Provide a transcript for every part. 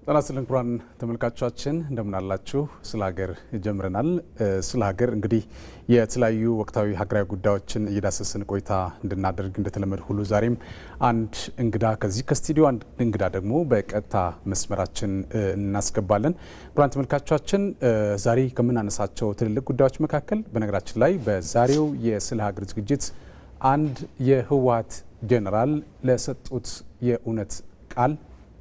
ጤና ይስጥልን ክቡራን ተመልካቾቻችን እንደምን አላችሁ? ስለ ሀገር ጀምረናል። ስለ ሀገር እንግዲህ የተለያዩ ወቅታዊ ሀገራዊ ጉዳዮችን እየዳሰስን ቆይታ እንድናደርግ እንደተለመደ ሁሉ ዛሬም አንድ እንግዳ ከዚህ ከስቱዲዮ አንድ እንግዳ ደግሞ በቀጥታ መስመራችን እናስገባለን። ክቡራን ተመልካቾቻችን ዛሬ ከምናነሳቸው ትልልቅ ጉዳዮች መካከል በነገራችን ላይ በዛሬው የስለ ሀገር ዝግጅት አንድ የህወሓት ጄኔራል ለሰጡት የእውነት ቃል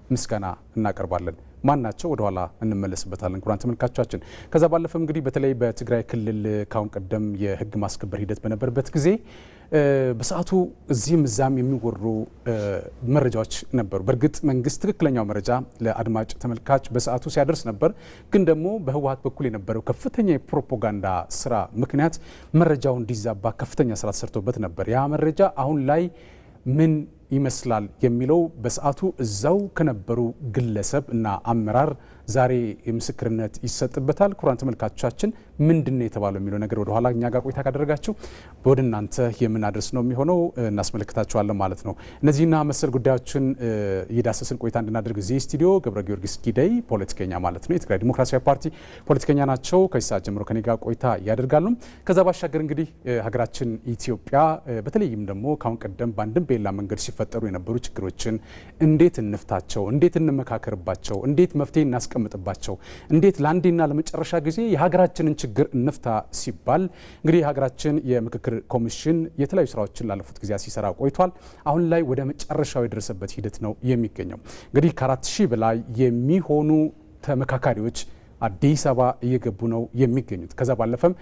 ምስጋና እናቀርባለን። ማን ናቸው? ወደ ኋላ እንመለስበታለን ክቡራን ተመልካቾቻችን። ከዛ ባለፈም እንግዲህ በተለይ በትግራይ ክልል ካሁን ቀደም የህግ ማስከበር ሂደት በነበረበት ጊዜ በሰዓቱ እዚህም እዛም የሚወሩ መረጃዎች ነበሩ። በእርግጥ መንግስት ትክክለኛው መረጃ ለአድማጭ ተመልካች በሰዓቱ ሲያደርስ ነበር። ግን ደግሞ በህወሓት በኩል የነበረው ከፍተኛ የፕሮፓጋንዳ ስራ ምክንያት መረጃው እንዲዛባ ከፍተኛ ስራ ተሰርቶበት ነበር። ያ መረጃ አሁን ላይ ምን ይመስላል የሚለው በሰዓቱ እዛው ከነበሩ ግለሰብ እና አመራር ዛሬ የምስክርነት ይሰጥበታል። ክቡራን ተመልካቾቻችን ምንድን ነው የተባለው የሚለው ነገር ወደ ኋላ እኛ ጋር ቆይታ ካደረጋችሁ ወደ እናንተ የምናደርስ ነው የሚሆነው፣ እናስመለክታችኋለን ማለት ነው። እነዚህና መሰል ጉዳዮችን እየዳሰስን ቆይታ እንድናደርግ እዚህ ስቱዲዮ ገብረ ጊዮርጊስ ጊደይ ፖለቲከኛ ማለት ነው የትግራይ ዲሞክራሲያዊ ፓርቲ ፖለቲከኛ ናቸው። ከዚህ ሰዓት ጀምሮ ከኔ ጋር ቆይታ ያደርጋሉ። ከዛ ባሻገር እንግዲህ ሀገራችን ኢትዮጵያ በተለይም ደግሞ ካሁን ቀደም በአንድም በሌላ መንገድ ሲፈጠሩ የነበሩ ችግሮችን እንዴት እንፍታቸው፣ እንዴት እንመካከርባቸው፣ እንዴት መፍትሄ እናስቀምጥባቸው፣ እንዴት ለአንዴና ለመጨረሻ ጊዜ የሀገራችንን ችግር እንፍታ ሲባል እንግዲህ የሀገራችን የምክክር ኮሚሽን የተለያዩ ስራዎችን ላለፉት ጊዜያት ሲሰራ ቆይቷል። አሁን ላይ ወደ መጨረሻው የደረሰበት ሂደት ነው የሚገኘው። እንግዲህ ከ4000 በላይ የሚሆኑ ተመካካሪዎች አዲስ አበባ እየገቡ ነው የሚገኙት። ከዛ ባለፈም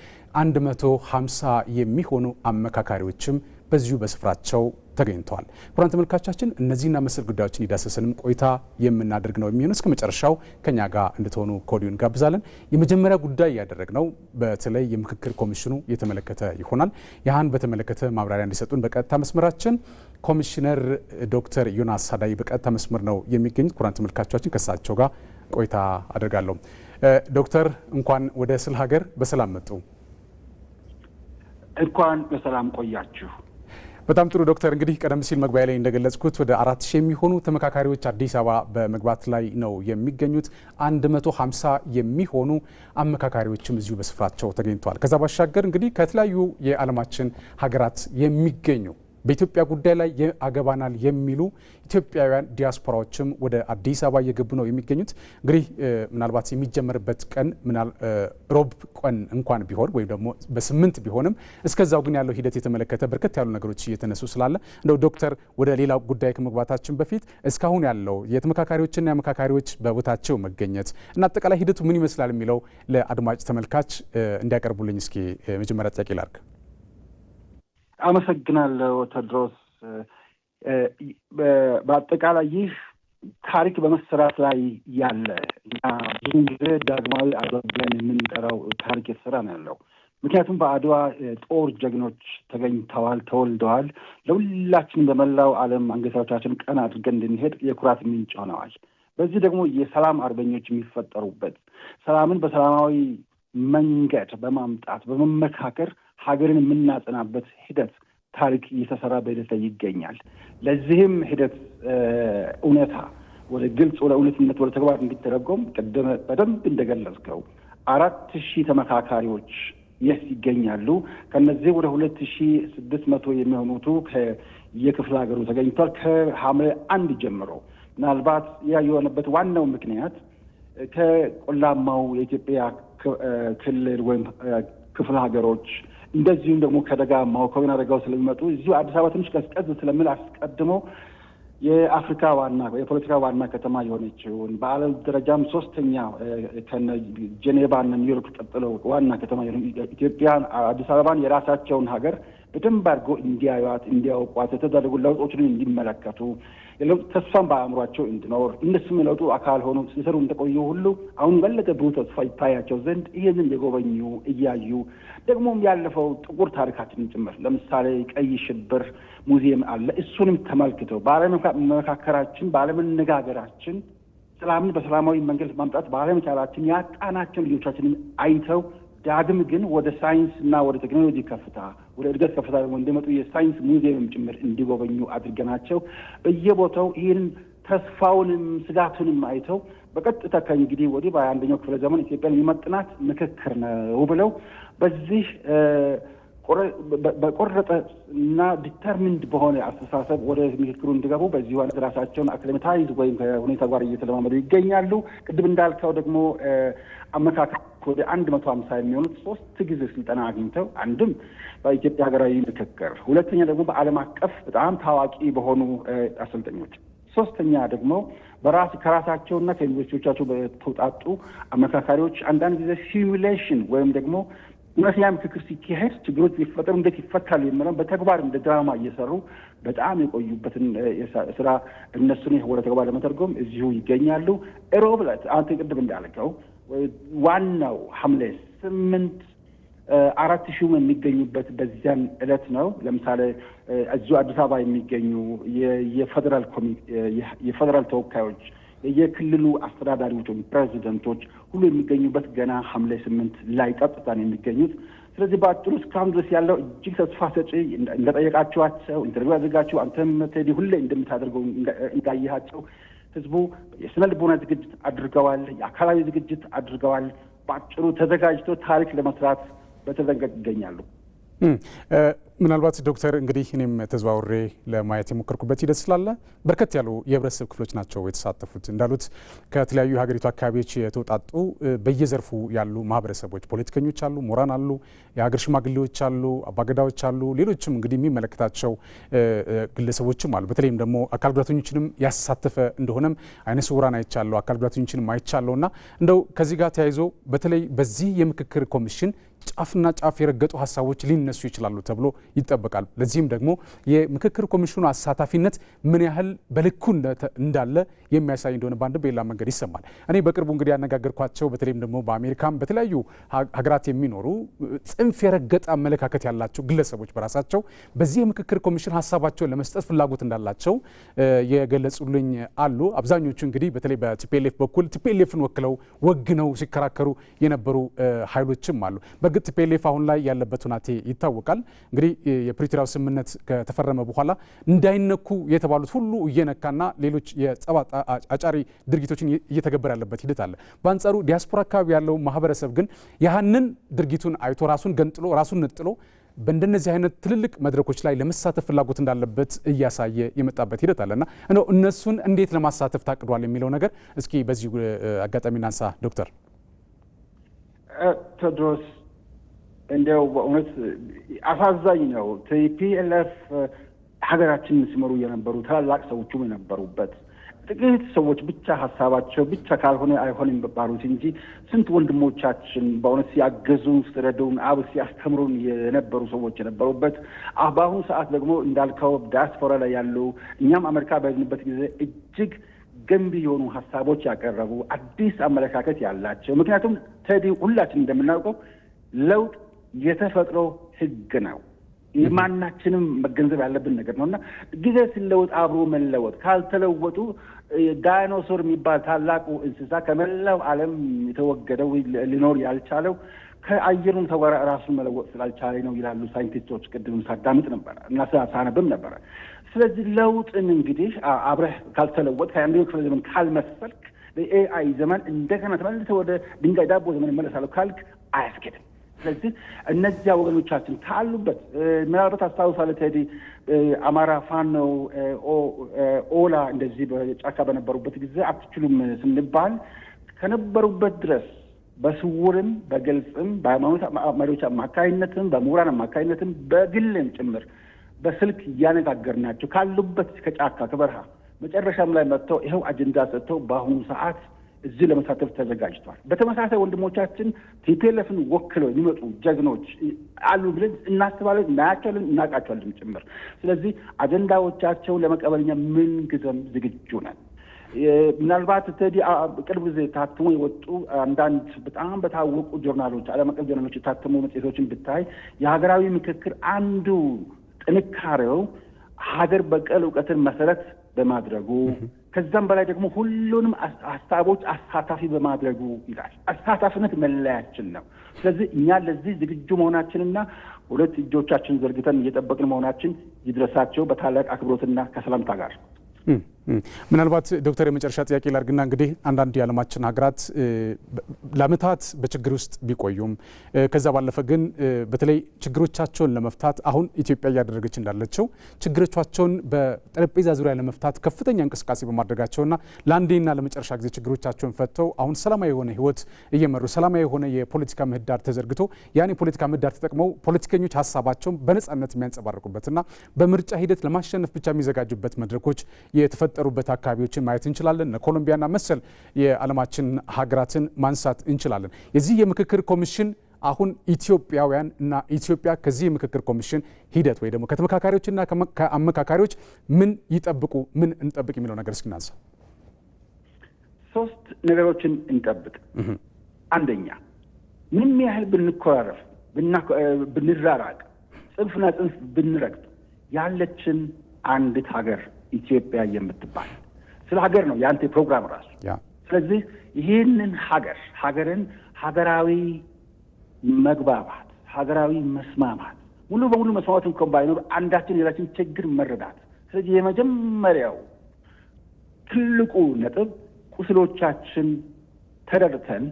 150 የሚሆኑ አመካካሪዎችም በዚሁ በስፍራቸው ተገኝተዋል። ክቡራን ተመልካቾቻችን እነዚህና መሰል ጉዳዮችን ይዳሰስንም ቆይታ የምናደርግ ነው የሚሆነው። እስከ መጨረሻው ከኛ ጋር እንድትሆኑ ከወዲሁ እንጋብዛለን። የመጀመሪያ ጉዳይ ያደረግነው በተለይ የምክክር ኮሚሽኑ የተመለከተ ይሆናል። ያህን በተመለከተ ማብራሪያ እንዲሰጡን በቀጥታ መስመራችን ኮሚሽነር ዶክተር ዮናስ አዳይ በቀጥታ መስመር ነው የሚገኙት። ክቡራን ተመልካቾቻችን ከሳቸው ጋር ቆይታ አደርጋለሁ። ዶክተር እንኳን ወደ ስለ ሀገር በሰላም መጡ። እንኳን በሰላም ቆያችሁ። በጣም ጥሩ ዶክተር፣ እንግዲህ ቀደም ሲል መግቢያ ላይ እንደገለጽኩት ወደ 4000 የሚሆኑ ተመካካሪዎች አዲስ አበባ በመግባት ላይ ነው የሚገኙት። 150 የሚሆኑ አመካካሪዎችም እዚሁ በስፍራቸው ተገኝተዋል። ከዛ ባሻገር እንግዲህ ከተለያዩ የዓለማችን ሀገራት የሚገኙ በኢትዮጵያ ጉዳይ ላይ ያገባናል የሚሉ ኢትዮጵያውያን ዲያስፖራዎችም ወደ አዲስ አበባ እየገቡ ነው የሚገኙት። እንግዲህ ምናልባት የሚጀመርበት ቀን ሮብ ቀን እንኳን ቢሆን ወይም ደግሞ በ8 ቢሆንም እስከዛው ግን ያለው ሂደት የተመለከተ በርከት ያሉ ነገሮች እየተነሱ ስላለ እንደው ዶክተር ወደ ሌላ ጉዳይ ከመግባታችን በፊት እስካሁን ያለው የተመካካሪዎችና የአመካካሪዎች በቦታቸው መገኘት እና አጠቃላይ ሂደቱ ምን ይመስላል የሚለው ለአድማጭ ተመልካች እንዲያቀርቡልኝ እስኪ መጀመሪያ ጥያቄ ላድርግ። አመሰግናለሁ ቴድሮስ። በአጠቃላይ ይህ ታሪክ በመሰራት ላይ ያለ እና ብዙ ጊዜ ዳግማዊ አድዋ ብለን የምንጠራው ታሪክ የተሰራ ነው ያለው። ምክንያቱም በአድዋ ጦር ጀግኖች ተገኝተዋል፣ ተወልደዋል። ለሁላችንም በመላው ዓለም አንገታዎቻችን ቀና አድርገን እንድንሄድ የኩራት ምንጭ ሆነዋል። በዚህ ደግሞ የሰላም አርበኞች የሚፈጠሩበት ሰላምን በሰላማዊ መንገድ በማምጣት በመመካከር ሀገርን የምናጸናበት ሂደት ታሪክ እየተሰራ በሂደት ላይ ይገኛል። ለዚህም ሂደት እውነታ ወደ ግልጽ ወደ እውነትነት ወደ ተግባር እንዲተረጎም ቅድም በደንብ እንደገለጽከው 4000 ተመካካሪዎች ይገኛሉ። ከነዚህ ወደ 2600 የሚሆኑቱ ከየክፍለ ሀገሩ ተገኝቷል። ከሐምሌ 1 ጀምሮ ምናልባት ያ የሆነበት ዋናው ምክንያት ከቆላማው የኢትዮጵያ ክልል ወይም ክፍለ ሀገሮች እንደዚሁም ደግሞ ከደጋማው ከወይና ደጋው ስለሚመጡ እዚሁ አዲስ አበባ ትንሽ ቀዝቀዝ ስለሚል አስቀድሞ የአፍሪካ ዋና የፖለቲካ ዋና ከተማ የሆነችውን በዓለም ደረጃም 3ኛ ጄኔቫና ኒውዮርክ ቀጥሎ ዋና ከተማ ኢትዮጵያን አዲስ አበባን የራሳቸውን ሀገር በደንብ አድርጎ እንዲያዩት እንዲያውቋት የተደረጉ ለውጦችን እንዲመለከቱ የለውጥ ተስፋን በአእምሯቸው እንዲኖር እነሱም የለውጡ አካል ሆኖ ሲሰሩ እንደቆዩ ሁሉ አሁን በለጠ ብሩህ ተስፋ ይታያቸው ዘንድ ይህንን የጎበኙ እያዩ ደግሞም ያለፈው ጥቁር ታሪካችንን ጭምር ለምሳሌ ቀይ ሽብር ሙዚየም አለ። እሱንም ተመልክተው ባለመመካከራችን ባለመነጋገራችን ሰላምን በሰላማዊ መንገድ ማምጣት ባለመቻላችን ያጣናቸው ልጆቻችንን አይተው ዳግም ግን ወደ ሳይንስ እና ወደ ቴክኖሎጂ ከፍታ ወደ እድገት ከፍታ እንዲመጡ የሳይንስ ሙዚየም ጭምር እንዲጎበኙ አድርገናቸው በየቦታው ይህን ተስፋውንም ስጋቱንም አይተው በቀጥታ ከእንግዲህ ወዲህ በ21ኛው ክፍለ ዘመን ኢትዮጵያን የሚመጥናት ምክክር ነው ብለው በዚህ በቆረጠ እና ዲተርሚንድ በሆነ አስተሳሰብ ወደ ምክክሩ እንዲገቡ በዚሁ ራሳቸውን አክሊማታይዝ ወይም ከሁኔታ ጋር እየተለማመዱ ይገኛሉ። ቅድም እንዳልከው ደግሞ አመካከል ወደ 150 የሚሆኑት 3 ጊዜ ስልጠና አግኝተው አንድም በኢትዮጵያ ሀገራዊ ምክክር፣ ሁለተኛ ደግሞ በዓለም አቀፍ በጣም ታዋቂ በሆኑ አሰልጣኞች፣ ሶስተኛ ደግሞ ከራሳቸውና ከዩኒቨርሲቲዎቻቸው በተውጣጡ አመካካሪዎች አንዳንድ ጊዜ ሲሙሌሽን ወይም ደግሞ እውነተኛ ምክክር ሲካሄድ ችግሮች ሊፈጠሩ እንዴት ይፈታሉ የሚለውን በተግባር እንደ ድራማ እየሰሩ በጣም የቆዩበትን ስራ እነሱን ወደ ተግባር ለመተርጎም እዚሁ ይገኛሉ። ሮብ ዕለት አንተ ቅድም እንዳልከው ዋናው ሐምሌ 8 4,000 የሚገኙበት በዚያን ዕለት ነው። ለምሳሌ እዚሁ አዲስ አበባ የሚገኙ የፌዴራል ተወካዮች፣ የክልሉ አስተዳዳሪዎች ወይም ፕሬዚደንቶች ሁሉ የሚገኙበት ገና ሐምሌ 8 ላይ ቀጥታ ነው የሚገኙት። ስለዚህ በአጭሩ እስካሁን ድረስ ያለው እጅግ ተስፋ ሰጪ እንደጠየቃችኋቸው ኢንተርቪው አድርጋችሁ አንተም ቴዲ ሁሌ እንደምታደርገው እንዳየሃቸው ህዝቡ የስነ ልቦና ዝግጅት አድርገዋል፣ የአካላዊ ዝግጅት አድርገዋል። በአጭሩ ተዘጋጅቶ ታሪክ ለመስራት በተዘንገጥ ይገኛሉ። ምናልባት ዶክተር እንግዲህ እኔም ተዘዋውሬ ለማየት የሞከርኩበት ሂደት ስላለ በርከት ያሉ የህብረተሰብ ክፍሎች ናቸው የተሳተፉት። እንዳሉት ከተለያዩ የሀገሪቱ አካባቢዎች የተውጣጡ በየዘርፉ ያሉ ማህበረሰቦች፣ ፖለቲከኞች አሉ፣ ምሁራን አሉ፣ የሀገር ሽማግሌዎች አሉ፣ አባገዳዎች አሉ፣ ሌሎችም እንግዲህ የሚመለከታቸው ግለሰቦችም አሉ። በተለይም ደግሞ አካል ጉዳተኞችንም ያሳተፈ እንደሆነም አይነ ስውራን አይቻለሁ፣ አካል ጉዳተኞችንም አይቻለሁ እና እንደው ከዚህ ጋር ተያይዞ በተለይ በዚህ የምክክር ኮሚሽን ጫፍና ጫፍ የረገጡ ሀሳቦች ሊነሱ ይችላሉ ተብሎ ይጠበቃል። ለዚህም ደግሞ የምክክር ኮሚሽኑ አሳታፊነት ምን ያህል በልኩ እንዳለ የሚያሳይ እንደሆነ በአንድ በሌላ መንገድ ይሰማል። እኔ በቅርቡ እንግዲህ ያነጋገርኳቸው በተለይም ደግሞ በአሜሪካም በተለያዩ ሀገራት የሚኖሩ ጽንፍ የረገጠ አመለካከት ያላቸው ግለሰቦች በራሳቸው በዚህ የምክክር ኮሚሽን ሀሳባቸውን ለመስጠት ፍላጎት እንዳላቸው የገለጹልኝ አሉ። አብዛኞቹ እንግዲህ በተለይ በቲፒኤልኤፍ በኩል ቲፒኤልኤፍን ወክለው ወግነው ሲከራከሩ የነበሩ ኃይሎችም አሉ። በእርግጥ ቲፒኤልኤፍ አሁን ላይ ያለበት ሁናቴ ይታወቃል። እንግዲህ የፕሪቶሪያው ስምምነት ከተፈረመ በኋላ እንዳይነኩ የተባሉት ሁሉ እየነካና ሌሎች የጸብ አጫሪ ድርጊቶችን እየተገበረ ያለበት ሂደት አለ። በአንጻሩ ዲያስፖራ አካባቢ ያለው ማህበረሰብ ግን ያህንን ድርጊቱን አይቶ ራሱን ገንጥሎ ራሱን ነጥሎ በእንደነዚህ አይነት ትልልቅ መድረኮች ላይ ለመሳተፍ ፍላጎት እንዳለበት እያሳየ የመጣበት ሂደት አለና እነሱን እንዴት ለማሳተፍ ታቅዷል የሚለው ነገር እስኪ በዚህ አጋጣሚ እናንሳ። ዶክተር ቴዎድሮስ እንዲያው በእውነት አሳዛኝ ነው። ቲፒኤልኤፍ ሀገራችንን ሲመሩ የነበሩ ታላላቅ ሰዎችም የነበሩበት ጥቂት ሰዎች ብቻ ሀሳባቸው ብቻ ካልሆነ አይሆንም ባሉት እንጂ ስንት ወንድሞቻችን በእውነት ሲያገዙን፣ ሲረዱን፣ አብ ሲያስተምሩን የነበሩ ሰዎች የነበሩበት በአሁኑ ሰዓት ደግሞ እንዳልከው ዲያስፖራ ላይ ያሉ እኛም አሜሪካ በሄድንበት ጊዜ እጅግ ገንቢ የሆኑ ሀሳቦች ያቀረቡ አዲስ አመለካከት ያላቸው ምክንያቱም ቴዲ ሁላችን እንደምናውቀው ለውጥ የተፈጥሮ ሕግ ነው። ማናችንም መገንዘብ ያለብን ነገር ነው እና ጊዜ ሲለወጥ አብሮ መለወጥ ካልተለወጡ ዳይኖሶር የሚባል ታላቁ እንስሳ ከመላው ዓለም የተወገደው ሊኖር ያልቻለው ከአየሩም ተወራ ራሱን መለወጥ ስላልቻለ ነው ይላሉ ሳይንቲስቶች። ቅድም ሳዳምጥ ነበረ እና ሳነብም ነበረ። ስለዚህ ለውጥን እንግዲህ አብረህ ካልተለወጥ ከአንደኛው ክፍለ ዘመን ካልመሰልክ በኤአይ ዘመን እንደገና ተመልሰህ ወደ ድንጋይ ዳቦ ዘመን እመለሳለሁ ካልክ አያስኬድም። ስለዚህ እነዚያ ወገኖቻችን ካሉበት ምናልባት አስታውሳለሁ ቴዲ አማራ ፋኖ ኦላ እንደዚህ በጫካ በነበሩበት ጊዜ አትችሉም ስንባል ከነበሩበት ድረስ በስውርም በግልጽም በሃይማኖት መሪዎች አማካይነትም በምሁራን አማካይነትም በግልም ጭምር በስልክ እያነጋገርናቸው ካሉበት ከጫካ ከበረሃ መጨረሻም ላይ መጥተው ይኸው አጀንዳ ሰጥተው በአሁኑ ሰዓት እዚህ ለመሳተፍ ተዘጋጅቷል። በተመሳሳይ ወንድሞቻችን ቲፒኤልኤፍን ወክለው የሚመጡ ጀግኖች አሉ ብለን እናስባለን፣ እናያቸዋለን፣ እናውቃቸዋለን ጭምር። ስለዚህ አጀንዳዎቻቸውን ለመቀበልኛ ምን ጊዜም ዝግጁ ነን። ምናልባት ቴዲ ቅርብ ጊዜ ታትሞ የወጡ አንዳንድ በጣም በታወቁ ጆርናሎች፣ ዓለም አቀፍ ጆርናሎች የታተሙ መጽሔቶችን ብታይ የሀገራዊ ምክክር አንዱ ጥንካሬው ሀገር በቀል እውቀትን መሰረት በማድረጉ ከዛም በላይ ደግሞ ሁሉንም ሀሳቦች አሳታፊ በማድረጉ ይላል። አሳታፊነት መለያችን ነው። ስለዚህ እኛ ለዚህ ዝግጁ መሆናችንና ሁለት እጆቻችን ዘርግተን እየጠበቅን መሆናችን ይድረሳቸው በታላቅ አክብሮትና ከሰላምታ ጋር ምናልባት ዶክተር የመጨረሻ ጥያቄ ላድርግና እንግዲህ አንዳንድ የዓለማችን ሀገራት ለዓመታት በችግር ውስጥ ቢቆዩም ከዛ ባለፈ ግን በተለይ ችግሮቻቸውን ለመፍታት አሁን ኢትዮጵያ እያደረገች እንዳለችው ችግሮቻቸውን በጠረጴዛ ዙሪያ ለመፍታት ከፍተኛ እንቅስቃሴ በማድረጋቸውና ለአንዴና ለመጨረሻ ጊዜ ችግሮቻቸውን ፈተው አሁን ሰላማዊ የሆነ ህይወት እየመሩ ሰላማዊ የሆነ የፖለቲካ ምህዳር ተዘርግቶ ያን የፖለቲካ ምህዳር ተጠቅመው ፖለቲከኞች ሀሳባቸውን በነጻነት የሚያንጸባርቁበትና በምርጫ ሂደት ለማሸነፍ ብቻ የሚዘጋጁበት መድረኮች የተፈጠሩበት አካባቢዎችን ማየት እንችላለን። ኮሎምቢያና መሰል የዓለማችን ሀገራትን ማንሳት እንችላለን። የዚህ የምክክር ኮሚሽን አሁን ኢትዮጵያውያን እና ኢትዮጵያ ከዚህ የምክክር ኮሚሽን ሂደት ወይ ደግሞ ከተመካካሪዎችና ከአመካካሪዎች ምን ይጠብቁ ምን እንጠብቅ የሚለው ነገር እስኪናንሳ። 3 ነገሮችን እንጠብቅ። አንደኛ ምንም ያህል ብንኮራረፍ ብንራራቅ ጽንፍና ጽንፍ ብንረግጥ ያለችን አንዲት ሀገር ኢትዮጵያ የምትባል ስለ ሀገር ነው ያንተ ፕሮግራም ራሱ። ስለዚህ ይህንን ሀገርን ሀገራዊ መግባባት፣ ሀገራዊ መስማማት፣ ሙሉ በሙሉ መስማማት እንኳን ባይኖር አንዳችን የራችን ችግር መረዳት። ስለዚህ የመጀመሪያው ትልቁ ነጥብ ቁስሎቻችን ተረድተን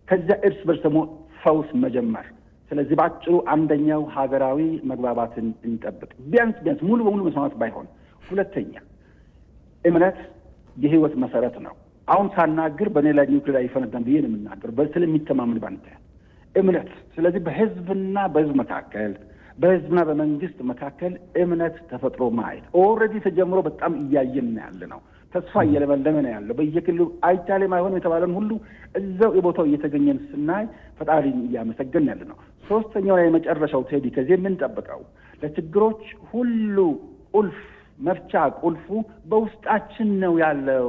ከዚያ እርስ በርስ ደግሞ ፈውስ መጀመር። ስለዚህ በአጭሩ አንደኛው ሀገራዊ መግባባትን እንጠብቅ፣ ቢያንስ ሙሉ በሙሉ መስማማት ባይሆን። ሁለተኛ እምነት የህይወት መሰረት ነው። አሁን ሳናግር በእኔ ላይ ኒውክሌር አይፈነዳም ብዬ ነው የምናገር ስለሚተማመን ባንተ እምነት። ስለዚህ በህዝብና በህዝብ መካከል በህዝብና በመንግስት መካከል እምነት ተፈጥሮ ማየት ኦልሬዲ ተጀምሮ በጣም እያየን ያለ ነው። ተስፋ እየለመለመ ነው ያለው። በየክልሉ አይቻልም አይሆንም የተባለን ሁሉ እዛው የቦታው እየተገኘን ስናይ ፈጣሪን እያመሰገን ያለ ነው። ሶስተኛው ላይ የመጨረሻው ቴዲ ከዚህ የምንጠብቀው ለችግሮች ሁሉ ቁልፍ መፍቻ ቁልፉ በውስጣችን ነው ያለው።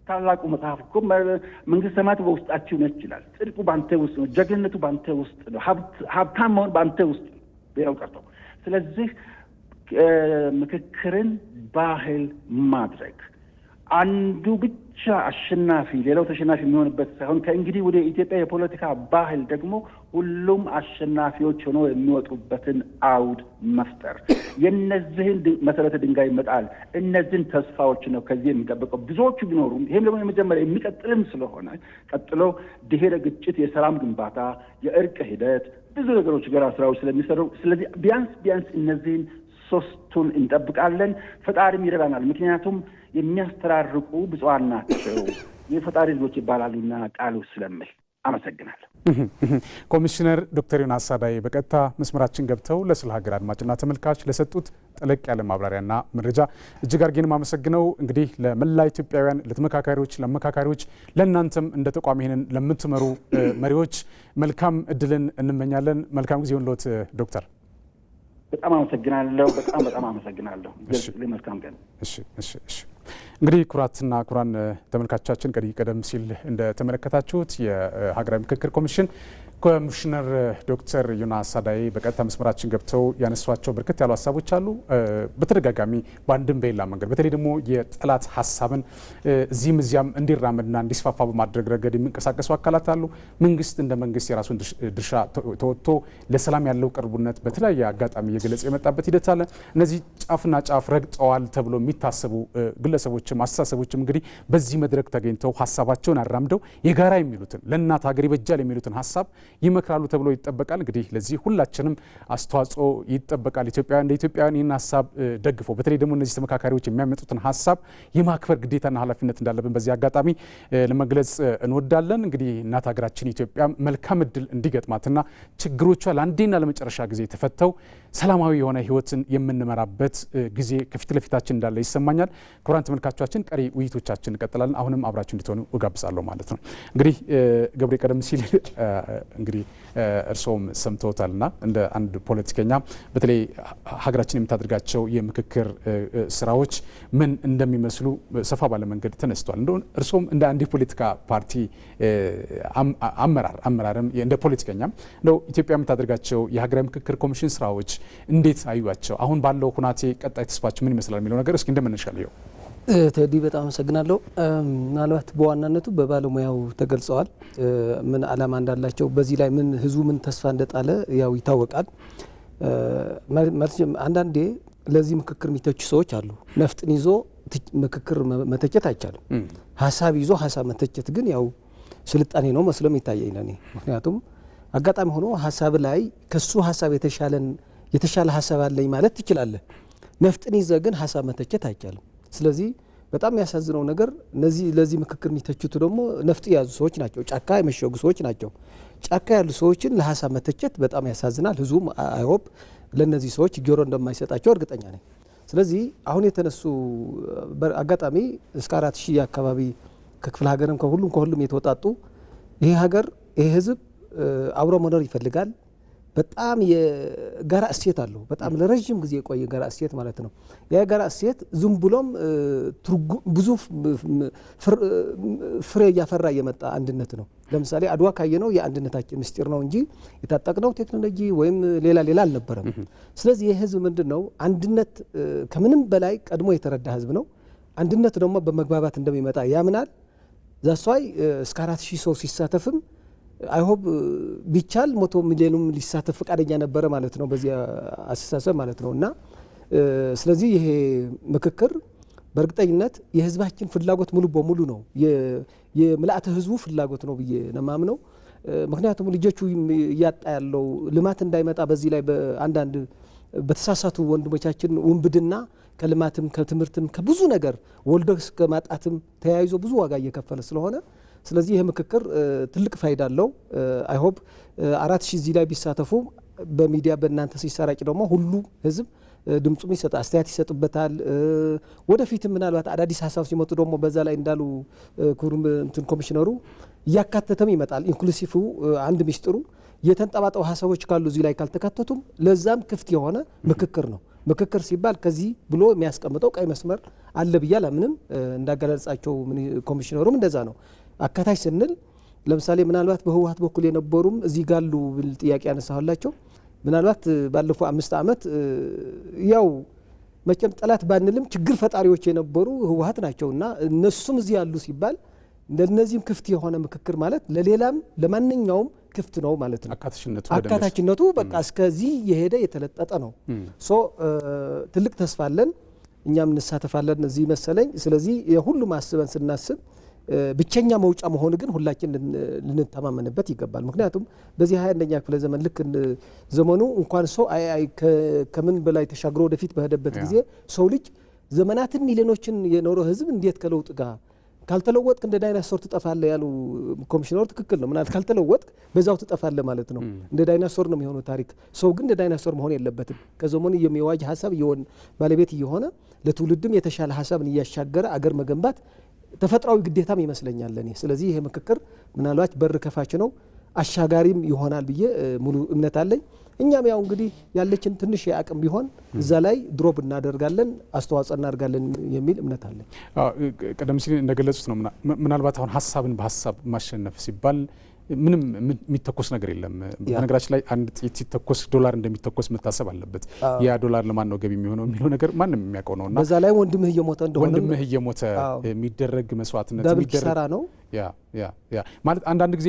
ታላቁ መጽሐፍ እኮ መንግስተ ሰማያት በውስጣችሁ ነች ይላል። ጽድቁ በአንተ ውስጥ ነው፣ ጀግንነቱ በአንተ ውስጥ ነው፣ ሀብታም መሆን በአንተ ውስጥ ነው። ሌላው ቀርቶ ስለዚህ ምክክርን ባህል ማድረግ አንዱ ብቻ አሸናፊ ሌላው ተሸናፊ የሚሆንበት ሳይሆን ከእንግዲህ ወደ ኢትዮጵያ የፖለቲካ ባህል ደግሞ ሁሉም አሸናፊዎች ሆነው የሚወጡበትን አውድ መፍጠር፣ የነዚህን መሰረተ ድንጋይ መጣል፣ እነዚህን ተስፋዎች ነው ከዚህ የሚጠብቀው። ብዙዎቹ ቢኖሩም ይሄም ደግሞ የመጀመሪያ የሚቀጥልም ስለሆነ ቀጥሎ ድህረ ግጭት የሰላም ግንባታ፣ የእርቅ ሂደት፣ ብዙ ነገሮች ጋር ስራዎች ስለሚሰሩ ስለዚህ ቢያንስ እነዚህን 3ቱን እንጠብቃለን። ፈጣሪም ይረዳናል። ምክንያቱም የሚያስተራርቁ ብፁዓን ናቸው የፈጣሪ ልጆች ይባላሉና ቃሉ ስለምል። አመሰግናለሁ። ኮሚሽነር ዶክተር ዮናስ ሳዳዬ በቀጥታ መስመራችን ገብተው ለስለ ሀገር አድማጭና ተመልካች ለሰጡት ጠለቅ ያለ ማብራሪያና መረጃ እጅግ አድርጌን ማመሰግነው። እንግዲህ ለመላ ኢትዮጵያውያን፣ ለተመካካሪዎች፣ ለአመካካሪዎች፣ ለእናንተም እንደ ተቋም ይሄንን ለምትመሩ መሪዎች መልካም እድልን እንመኛለን። መልካም ጊዜ ይሁንልዎት ዶክተር። በጣም አመሰግናለሁ። በጣም አመሰግናለሁ። መልካም ቀን። እሺ። እንግዲህ ኩራትና ኩራን ተመልካቾቻችን ቀደም ሲል እንደተመለከታችሁት የሀገራዊ ምክክር ኮሚሽን ኮሚሽነር ዶክተር ዮናስ ሳዳዬ በቀጥታ መስመራችን ገብተው ያነሷቸው በርከት ያሉ ሀሳቦች አሉ። በተደጋጋሚ በአንድም በሌላ መንገድ በተለይ ደግሞ የጠላት ሀሳብን እዚህም እዚያም እንዲራመድና እንዲስፋፋ በማድረግ ረገድ የሚንቀሳቀሱ አካላት አሉ። መንግስት እንደ መንግስት የራሱን ድርሻ ተወጥቶ ለሰላም ያለው ቅርቡነት በተለያየ አጋጣሚ እየገለጸ የመጣበት ሂደት አለ። እነዚህ ጫፍና ጫፍ ረግጠዋል ተብሎ የሚታሰቡ ግለሰቦችም አስተሳሰቦችም እንግዲህ በዚህ መድረክ ተገኝተው ሀሳባቸውን አራምደው የጋራ የሚሉትን ለእናት ሀገር ይበጃል የሚሉትን ሀሳብ ይመክራሉ ተብሎ ይጠበቃል። እንግዲህ ለዚህ ሁላችንም አስተዋጽኦ ይጠበቃል። ኢትዮጵያውያን እንደ ኢትዮጵያውያን ይህን ሀሳብ ደግፎ በተለይ ደግሞ እነዚህ ተመካካሪዎች የሚያመጡትን ሀሳብ የማክበር ግዴታና ኃላፊነት እንዳለብን በዚህ አጋጣሚ ለመግለጽ እንወዳለን። እንግዲህ እናት ሀገራችን ኢትዮጵያ መልካም እድል እንዲገጥማትና ችግሮቿ ለአንዴና ለመጨረሻ ጊዜ ተፈተው ሰላማዊ የሆነ ህይወትን የምንመራበት ጊዜ ከፊት ለፊታችን እንዳለ ይሰማኛል። ክቡራን ተመልካቾቻችን ቀሪ ውይይቶቻችን እንቀጥላለን። አሁንም አብራችሁ እንድትሆኑ እጋብዛለሁ ማለት ነው። እንግዲህ ገብሬ ቀደም ሲል እንግዲህ እርስዎም ሰምተውታልና እንደ አንድ ፖለቲከኛ በተለይ ሀገራችን የምታደርጋቸው የምክክር ስራዎች ምን እንደሚመስሉ ሰፋ ባለ መንገድ ተነስቷል። እንደው እርስዎም እንደ አንድ ፖለቲካ ፓርቲ አመራርም እንደ ፖለቲከኛም እንደው ኢትዮጵያ የምታደርጋቸው የሀገራዊ ምክክር ኮሚሽን ስራዎች እንዴት አዩዋቸው? አሁን ባለው ሁናቴ ቀጣይ ተስፋችሁ ምን ይመስላል የሚለው ነገር እስኪ እንደምንሻለው ቴዲ በጣም አመሰግናለሁ። ምናልባት በዋናነቱ በባለሙያው ተገልጸዋል ምን ዓላማ እንዳላቸው፣ በዚህ ላይ ምን ህዝቡ ምን ተስፋ እንደጣለ ያው ይታወቃል። አንዳንዴ ለዚህ ምክክር የሚተቹ ሰዎች አሉ። ነፍጥን ይዞ ምክክር መተቸት አይቻልም። ሀሳብ ይዞ ሀሳብ መተቸት ግን ያው ስልጣኔ ነው መስሎም ይታየኝ ለኔ። ምክንያቱም አጋጣሚ ሆኖ ሀሳብ ላይ ከሱ ሀሳብ የተሻለ ሀሳብ አለኝ ማለት ትችላለህ። ነፍጥን ይዘህ ግን ሀሳብ መተቸት አይቻልም። ስለዚህ በጣም የሚያሳዝነው ነገር ለዚህ ምክክር የሚተቹት ደግሞ ነፍጥ የያዙ ሰዎች ናቸው፣ ጫካ የመሸጉ ሰዎች ናቸው። ጫካ ያሉ ሰዎችን ለሀሳብ መተቸት በጣም ያሳዝናል። ህዝቡም አይሆፕ ለእነዚህ ሰዎች ጆሮ እንደማይሰጣቸው እርግጠኛ ነኝ። ስለዚህ አሁን የተነሱ አጋጣሚ እስከ 4000 አካባቢ ከክፍለ ሀገርም ከሁሉም የተወጣጡ ይሄ ሀገር ይሄ ህዝብ አብሮ መኖር ይፈልጋል። በጣም የጋራ እሴት አለው። በጣም ለረጅም ጊዜ የቆየ ጋራ እሴት ማለት ነው። ያ ጋራ እሴት ዝም ብሎም ብዙ ፍሬ እያፈራ የመጣ አንድነት ነው። ለምሳሌ አድዋ ካየነው የአንድነታችን ምስጢር ነው እንጂ የታጠቅነው ቴክኖሎጂ ወይም ሌላ አልነበረም። ስለዚህ ይህ ህዝብ ምንድነው አንድነት ከምንም በላይ ቀድሞ የተረዳ ህዝብ ነው። አንድነት ደግሞ በመግባባት እንደሚመጣ ያምናል። ዛሷይ እስከ 4000 ሰው ሲሳተፍም አይሆብ ቢቻል 100 ሚሊዮንም ሊሳተፍ ፈቃደኛ ነበረ ማለት ነው፣ በዚህ አስተሳሰብ ማለት ነው። እና ስለዚህ ይሄ ምክክር በእርግጠኝነት የህዝባችን ፍላጎት ሙሉ በሙሉ ነው፣ የምልአተ ህዝቡ ፍላጎት ነው ብዬ ነው የማምነው። ምክንያቱም ልጆቹ እያጣ ያለው ልማት እንዳይመጣ በዚህ ላይ በአንዳንድ በተሳሳቱ ወንድሞቻችን ውንብድና ከልማትም ከትምህርትም ከብዙ ነገር ወልዶ እስከ ማጣትም ተያይዞ ብዙ ዋጋ እየከፈለ ስለሆነ ስለዚህ ይህ ምክክር ትልቅ ፋይዳ አለው። አይሆፕ 4000 እዚህ ላይ ቢሳተፉ በሚዲያ በእናንተ ሲሰራጭ ደግሞ ሁሉ ህዝብ ድምጹም ይሰጣል፣ አስተያየት ይሰጥበታል። ወደፊትም ምናልባት አዳዲስ ሀሳብ ሲመጡ ደግሞ በዛ ላይ እንዳሉ ኮሚሽነሩ እያካተተም ይመጣል። ኢንክሉሲቭ አንድ ሚስጥሩ የተንጠባጠቡ ሀሳቦች ካሉ እዚህ ላይ ካልተካተቱም ለዛም ክፍት የሆነ ምክክር ነው። ምክክር ሲባል ከዚህ ብሎ የሚያስቀምጠው ቀይ መስመር አለ ብዬ አላምንም። እንዳገለጻቸው ኮሚሽነሩም እንደዛ ነው። አካታች ስንል ለምሳሌ ምናልባት በህወሓት በኩል የነበሩም እዚህ ጋሉ ብል ጥያቄ ያነሳሁላቸው ምናልባት ባለፈው 5 ዓመት ያው መቼም ጠላት ባንልም ችግር ፈጣሪዎች የነበሩ ህወሓት ናቸውና እነሱም እዚህ ያሉ ሲባል ለነዚህም ክፍት የሆነ ምክክር ማለት ለሌላም ለማንኛውም ክፍት ነው ማለት ነው። አካታችነቱ በቃ እስከዚህ የሄደ የተለጠጠ ነው። ትልቅ ተስፋ አለን፣ እኛም እንሳተፋለን እዚህ መሰለኝ። ስለዚህ የሁሉም አስበን ስናስብ ብቸኛ መውጫ መሆን ግን ሁላችን ልንተማመንበት ይገባል። ምክንያቱም በዚህ 21ኛ ክፍለ ዘመን ልክ ዘመኑ እንኳን ሰው ከምን በላይ ተሻግሮ ወደፊት በሄደበት ጊዜ ሰው ልጅ ዘመናትን ሚሊዮኖችን የኖረ ህዝብ እንዴት ከለውጥ ጋር ካልተለወጥክ እንደ ዳይናሶር ትጠፋለህ ያሉ ኮሚሽነሩ ትክክል ነው። ምናልባት ካልተለወጥክ በዛው ትጠፋለህ ማለት ነው። እንደ ዳይናሶር ነው የሚሆነው ታሪክ። ሰው ግን እንደ ዳይናሶር መሆን የለበትም። ከዘመኑ የሚዋጅ ሀሳብ ባለቤት እየሆነ ለትውልድም የተሻለ ሀሳብን እያሻገረ አገር መገንባት ተፈጥሯዊ ግዴታም ይመስለኛል ለኔ። ስለዚህ ይሄ ምክክር ምናልባት በር ከፋች ነው፣ አሻጋሪም ይሆናል ብዬ ሙሉ እምነት አለኝ። እኛም ያው እንግዲህ ያለችን ትንሽ የአቅም ቢሆን እዛ ላይ ድሮፕ እናደርጋለን፣ አስተዋጽኦ እናደርጋለን የሚል እምነት አለኝ። ቀደም ሲል እንደገለጹት ነው ምናልባት አሁን ሀሳብን በሀሳብ ማሸነፍ ሲባል ምንም የሚተኮስ ነገር የለም። በነገራችን ላይ አንድ ጥይት ሲተኮስ ዶላር እንደሚተኮስ መታሰብ አለበት። ያ ዶላር ለማን ነው ገቢ የሚሆነው የሚለው ነገር ማንም የሚያውቀው ነውና በዛ ላይ ወንድምህ እየሞተ እንደሆነ ወንድምህ እየሞተ የሚደረግ መስዋዕትነት የሚደረግ ነው። ያ ማለት አንዳንድ ጊዜ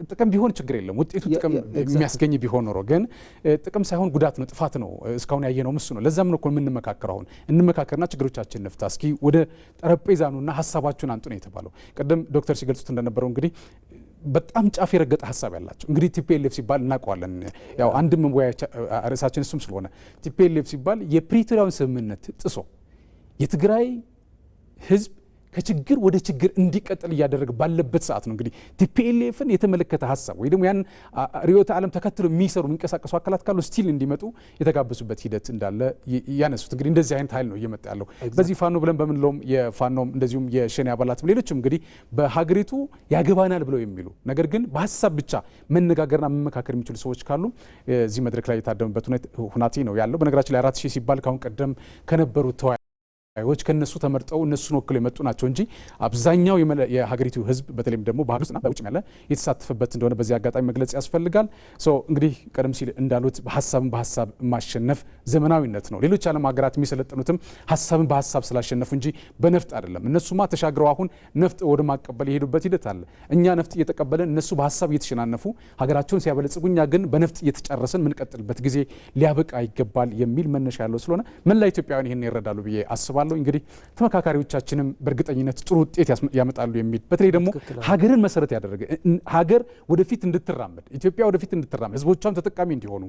ጥቅም ቢሆን ችግር የለም፣ ውጤቱ ጥቅም የሚያስገኝ ቢሆን ኖሮ ግን ጥቅም ሳይሆን ጉዳት ነው፣ ጥፋት ነው። እስካሁን ያየነው እሱ ነው። ለዛም ነው እኮ የምንመካከረው። አሁን እንመካከርና ችግሮቻችን ነፍታ እስኪ ወደ ጠረጴዛ ኑና ሀሳባችሁን አንጡ ነው የተባለው። ቅድም ዶክተር ሲገልጹት እንደነበረው እንግዲህ በጣም ጫፍ የረገጠ ሀሳብ ያላቸው እንግዲህ ቲፒኤልኤፍ ሲባል እናውቀዋለን። ያው አንድ መወያያ ርዕሳችን እሱም ስለሆነ ቲፒኤልኤፍ ሲባል የፕሪቶሪያውን ስምምነት ጥሶ የትግራይ ህዝብ ከችግር ወደ ችግር እንዲቀጥል እያደረገ ባለበት ሰዓት ነው እንግዲህ ቲፒኤልኤፍን የተመለከተ ሀሳብ ወይ ደግሞ ያን ርዕዮተ ዓለም ተከትሎ የሚሰሩ የሚንቀሳቀሱ አካላት ካሉ ስቲል እንዲመጡ የተጋበዙበት ሂደት እንዳለ ያነሱት። እንግዲህ እንደዚህ አይነት ኃይል ነው እየመጣ ያለው። በዚህ ፋኖ ብለን በምንለውም የፋኖም እንደዚሁም የሸኔ አባላትም ሌሎችም እንግዲህ በሀገሪቱ ያገባናል ብለው የሚሉ ነገር ግን በሀሳብ ብቻ መነጋገርና መመካከር የሚችሉ ሰዎች ካሉ እዚህ መድረክ ላይ የታደሙበት ሁናቴ ነው ያለው። በነገራችን ላይ 4000 ሲባል ካሁን ቀደም ከነበሩት ዎች ከነሱ ተመርጠው እነሱን ወክለው የመጡ ናቸው እንጂ አብዛኛው የሀገሪቱ ህዝብ በተለይም ደግሞ ባህል ውስጥና በውጭ ያለ የተሳተፈበት እንደሆነ በዚህ አጋጣሚ መግለጽ ያስፈልጋል። እንግዲህ ቀደም ሲል እንዳሉት ሀሳብን በሀሳብ ማሸነፍ ዘመናዊነት ነው። ሌሎች ዓለም ሀገራት የሚሰለጥኑትም ሀሳብን በሀሳብ ስላሸነፉ እንጂ በነፍጥ አይደለም። እነሱማ ተሻግረው አሁን ነፍጥ ወደ ማቀበል የሄዱበት ሂደት አለ። እኛ ነፍጥ እየተቀበለን እነሱ በሀሳብ እየተሸናነፉ ሀገራቸውን ሲያበለጽጉ እኛ ግን በነፍጥ እየተጨረሰን ምንቀጥልበት ጊዜ ሊያበቃ ይገባል የሚል መነሻ ያለው ስለሆነ መላ ኢትዮጵያውያን ይህን ይረዳሉ ብዬ አስባለሁ። አስባለሁ። እንግዲህ ተመካካሪዎቻችንም በእርግጠኝነት ጥሩ ውጤት ያመጣሉ የሚል በተለይ ደግሞ ሀገርን መሰረት ያደረገ ሀገር ወደፊት እንድትራመድ ኢትዮጵያ ወደፊት እንድትራመድ ህዝቦቿም ተጠቃሚ እንዲሆኑ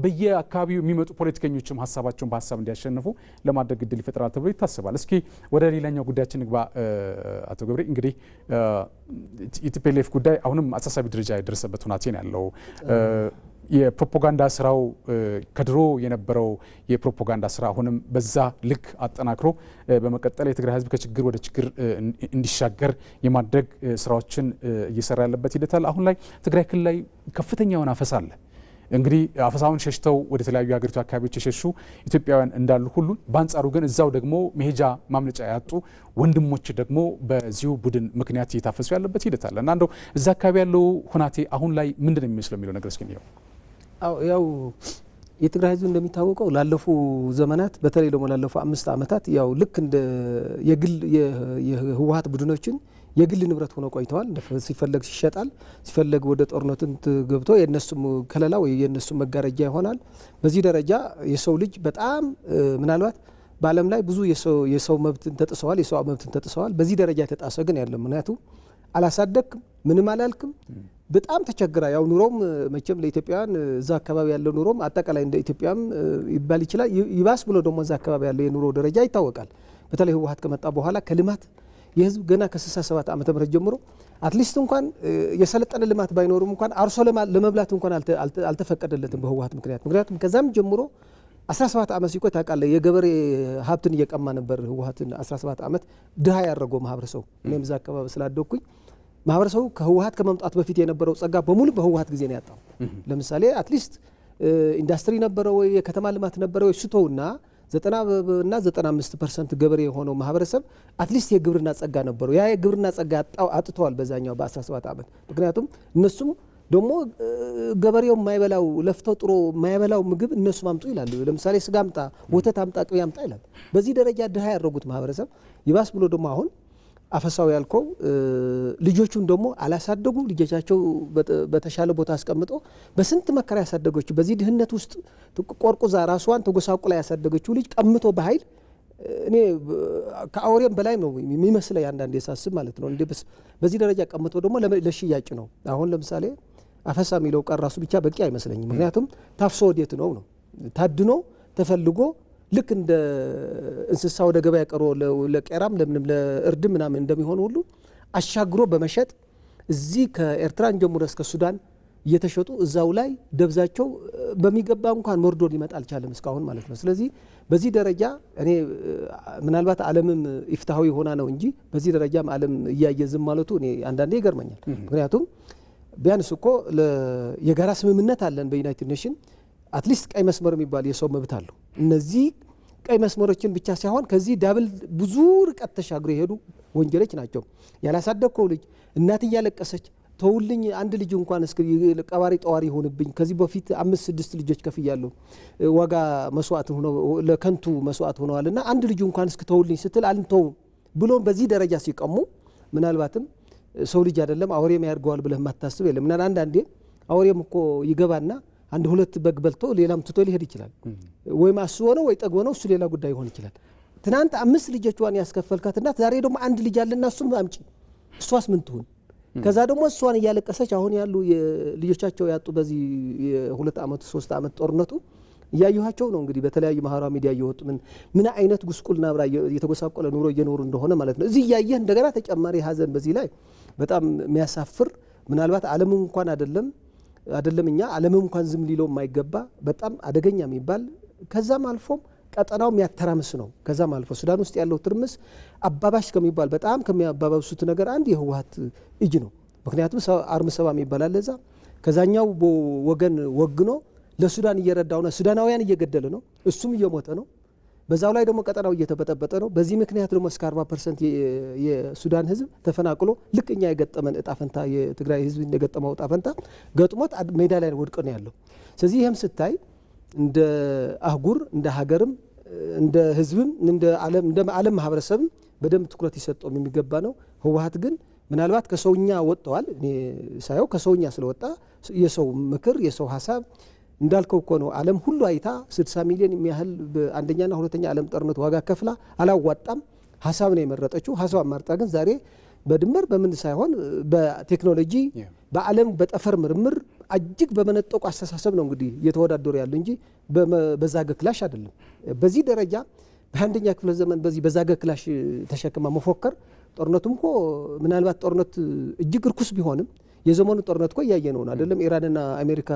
በየአካባቢው የሚመጡ ፖለቲከኞችም ሀሳባቸውን በሀሳብ እንዲያሸንፉ ለማድረግ እድል ይፈጥራል ተብሎ ይታሰባል። እስኪ ወደ ሌላኛው ጉዳያችን ንግባ። አቶ ገብሬ እንግዲህ የቲፒኤልኤፍ ጉዳይ አሁንም አሳሳቢ ደረጃ የደረሰበት ሁናቴ ነው ያለው። የፕሮፓጋንዳ ስራው ከድሮ የነበረው የፕሮፓጋንዳ ስራ አሁንም በዛ ልክ አጠናክሮ በመቀጠል የትግራይ ህዝብ ከችግር ወደ ችግር እንዲሻገር የማድረግ ስራዎችን እየሰራ ያለበት ሂደት አለ። አሁን ላይ ትግራይ ክልል ላይ ከፍተኛ የሆነ አፈሳ አለ። እንግዲህ አፈሳውን ሸሽተው ወደ ተለያዩ ሀገሪቱ አካባቢዎች የሸሹ ኢትዮጵያውያን እንዳሉ ሁሉ በአንጻሩ ግን እዛው ደግሞ መሄጃ ማምለጫ ያጡ ወንድሞች ደግሞ በዚሁ ቡድን ምክንያት እየታፈሱ ያለበት ሂደት አለ እና እንደው እዛ አካባቢ ያለው ሁናቴ አሁን ላይ ምንድን ነው የሚመስለው የሚለው ነገር እስኪ ነው። ያው የትግራይ ህዝብ እንደሚታወቀው ላለፉ ዘመናት በተለይ ደግሞ ላለፉ 5 ዓመታት ያው ልክ እንደ የግል የህወሓት ቡድኖችን የግል ንብረት ሆኖ ቆይተዋል። ሲፈለግ ይሸጣል፣ ሲፈለግ ወደ ጦርነትን ገብቶ የነሱም ከለላ ወይ የነሱም መጋረጃ ይሆናል። በዚህ ደረጃ የሰው ልጅ በጣም ምናልባት በዓለም ላይ ብዙ የሰው መብትን ተጥሰዋል፣ የሰው መብትን ተጥሰዋል። በዚህ ደረጃ የተጣሰ ግን ያለ ምክንያቱ አላሳደግም፣ ምንም አላልክም፣ በጣም ተቸግራ ያው ኑሮም መቼም ለኢትዮጵያውያን እዛ አካባቢ ያለው ኑሮም አጠቃላይ እንደ ኢትዮጵያም ይባል ይችላል። ይባስ ብሎ ደግሞ እዛ አካባቢ ያለው የኑሮ ደረጃ ይታወቃል። በተለይ ህወሓት ከመጣ በኋላ ከልማት የህዝብ ገና ከ67 ዓመተ ምህረት ጀምሮ አትሊስት እንኳን የሰለጠነ ልማት ባይኖርም እንኳን አርሶ ለመብላት እንኳን አልተፈቀደለትም በህወሓት ምክንያቱም ከዛም ጀምሮ 17 ዓመት ሲቆይ ታውቃለህ የገበሬ ሀብትን እየቀማ ነበር ህወሓትን 17 ዓመት ድሃ ያደረገው ማህበረሰቡ። እኔም እዛ አካባቢ ስላደኩኝ ማህበረሰቡ ከህወሓት ከመምጣት በፊት የነበረው ጸጋ በሙሉ በህወሓት ጊዜ ነው ያጣው። ለምሳሌ አትሊስት ኢንዱስትሪ ነበረ ወይ የከተማ ልማት ነበረ ወይ ስቶውና 90 እና 95% ገበሬ የሆነው ማህበረሰብ አትሊስት የግብርና ጸጋ ነበረው። ያ የግብርና ጸጋ አጥተዋል በዛኛው በ17 ዓመት። ምክንያቱም እነሱም ደግሞ ገበሬው የማይበላው ለፍተው ጥሮ የማይበላው ምግብ እነሱ ማምጡ ይላሉ። ለምሳሌ ስጋ አምጣ፣ ወተት አምጣ፣ ቅቤ አምጣ ይላል። በዚህ ደረጃ ድሃ ያደረጉት ማህበረሰብ ይባስ ብሎ ደግሞ አሁን አፈሳው ያልከው ልጆቹን ደግሞ አላሳደጉ። ልጆቻቸው በተሻለ ቦታ አስቀምጦ በስንት መከራ ያሳደገችው በዚህ ድህነት ውስጥ ቆርቁዛ ራሷን ተጎሳቁላ ያሳደገችው ልጅ ቀምቶ በኃይል እኔ ከአውሬም በላይ ነው የሚመስለኝ አንዳንዴ ሳስብ ማለት ነው። እንዴ በዚህ ደረጃ ቀምቶ ደግሞ ለሽያጭ ነው። አሁን ለምሳሌ አፈሳ የሚለው ቃል ራሱ ብቻ በቂ አይመስለኝም። ምክንያቱም ታፍሶ ወዴት ነው ታድኖ ተፈልጎ ልክ እንደ እንስሳ ወደ ገበያ ቀርቦ ለቄራም ለምንም ለእርድ ምናምን እንደሚሆን ሁሉ አሻግሮ በመሸጥ እዚህ ከኤርትራን ጀምሮ እስከ ሱዳን እየተሸጡ እዛው ላይ ደብዛቸው በሚገባ እንኳን ወርዶ ሊመጣ አልቻለም እስካሁን ማለት ነው። ስለዚህ በዚህ ደረጃ እኔ ምናልባት ዓለምም ኢፍትሃዊ ሆና ነው እንጂ በዚህ ደረጃም ዓለም እያየ ዝም ማለቱ እኔ አንዳንዴ ይገርመኛል። ምክንያቱም ቢያንስ እኮ የጋራ ስምምነት አለን በዩናይትድ ኔሽን አትሊስት ቀይ መስመር የሚባል የሰው መብት አለው። እነዚህ ቀይ መስመሮችን ብቻ ሳይሆን ከዚህ ዳብል ብዙ ርቀት ተሻግረው የሄዱ ወንጀሎች ናቸው። ያላሳደግከው ልጅ እናት እያለቀሰች ተውልኝ አንድ ልጅ እንኳን እስከ ቀባሪ ጠዋሪ ሆነብኝ ከዚህ በፊት 5-6 ልጆች ከፍያለሁ ዋጋ መስዋዕት ሆኖ ለከንቱ መስዋዕት ሆነዋልና አንድ ልጅ እንኳን እስከ ተውልኝ ስትል አልተው ብሎ በዚህ ደረጃ ሲቀሙ ምናልባትም ሰው ልጅ አይደለም አውሬም ያርገዋል ብለህ ማታስብ የለም። እና አንዳንዴ አውሬም እኮ ይገባና አንድ ሁለት በግ በልቶ ሌላም ትቶ ሊሄድ ይችላል። ወይ ማስቦ ነው ወይ ጠግቦ ነው እሱ ሌላ ጉዳይ ይሆን ይችላል። ትናንት 5 ልጆቿን ያስከፈልካት እናት ዛሬ ደግሞ አንድ ልጅ አለና እሱም አምጪ እሷስ ምን ትሁን? ከዛ ደግሞ እሷን እያለቀሰች አሁን ያሉ ልጆቻቸው ያጡ በዚህ የ2 ዓመት 3 ዓመት ጦርነቱ እያዩሃቸው ነው እንግዲህ በተለያዩ ማህበራዊ ሚዲያ እየወጡ ምን አይነት ጉስቁልና ብራ የተጎሳቆለ ኑሮ እየኖሩ እንደሆነ ማለት ነው። እዚህ እያየህ እንደገና ተጨማሪ ሀዘን በዚህ ላይ በጣም የሚያሳፍር ምናልባት ዓለም እንኳን አይደለም እኛ ዓለም እንኳን ዝም ሊለው የማይገባ በጣም አደገኛ የሚባል ከዛም አልፎም ቀጠናው የሚያተራምስ ነው። ከዛም አልፎ ሱዳን ውስጥ ያለው ትርምስ አባባሽ ከሚባል በጣም ከሚያባባሱት ነገር አንድ የህወሓት እጅ ነው። ምክንያቱም አርም ሰባ የሚባል አለ እዛ ከዛኛው ወገን ወግኖ ለሱዳን እየረዳውና ሱዳናውያን እየገደለ ነው፣ እሱም እየሞተ ነው። በዛው ላይ ደግሞ ቀጠናው እየተበጠበጠ ነው። በዚህ ምክንያት ደግሞ እስከ 40% የሱዳን ህዝብ ተፈናቅሎ ልክኛ የገጠመን እጣፈንታ የትግራይ ህዝብ እንደገጠመው እጣፈንታ ገጥሞት ሜዳ ላይ ወድቆ ነው ያለው። ስለዚህ ይሄም ስታይ እንደ አህጉር እንደ ሀገርም እንደ ህዝብም እንደ ዓለም ማህበረሰብም በደንብ ትኩረት ይሰጠው የሚገባ ነው። ህወሓት ግን ምናልባት ከሰውኛ ወጥተዋል። እኔ ሳየው ከሰውኛ ስለወጣ የሰው ምክር የሰው ሀሳብ እንዳልከው እኮ ነው ዓለም ሁሉ አይታ 60 ሚሊዮን የሚያህል በአንደኛና ሁለተኛ ዓለም ጦርነት ዋጋ ከፍላ አላዋጣም ሐሳብ ነው የመረጠችው። ሐሳብ አማርጣ ግን ዛሬ በድምር በምን ሳይሆን በቴክኖሎጂ በዓለም በጠፈር ምርምር እጅግ በመነጠቁ አስተሳሰብ ነው እንግዲህ እየተወዳደሩ ያሉ እንጂ በዛገ ክላሽ አይደለም። በዚህ ደረጃ በአንደኛ ክፍለ ዘመን በዚህ በዛገ ክላሽ ተሸክማ መፎከር ጦርነቱም እኮ ምናልባት ጦርነት እጅግ ርኩስ ቢሆንም የዘመኑ ጦርነት እኮ እያየነው ነው አይደለም? ኢራንና አሜሪካ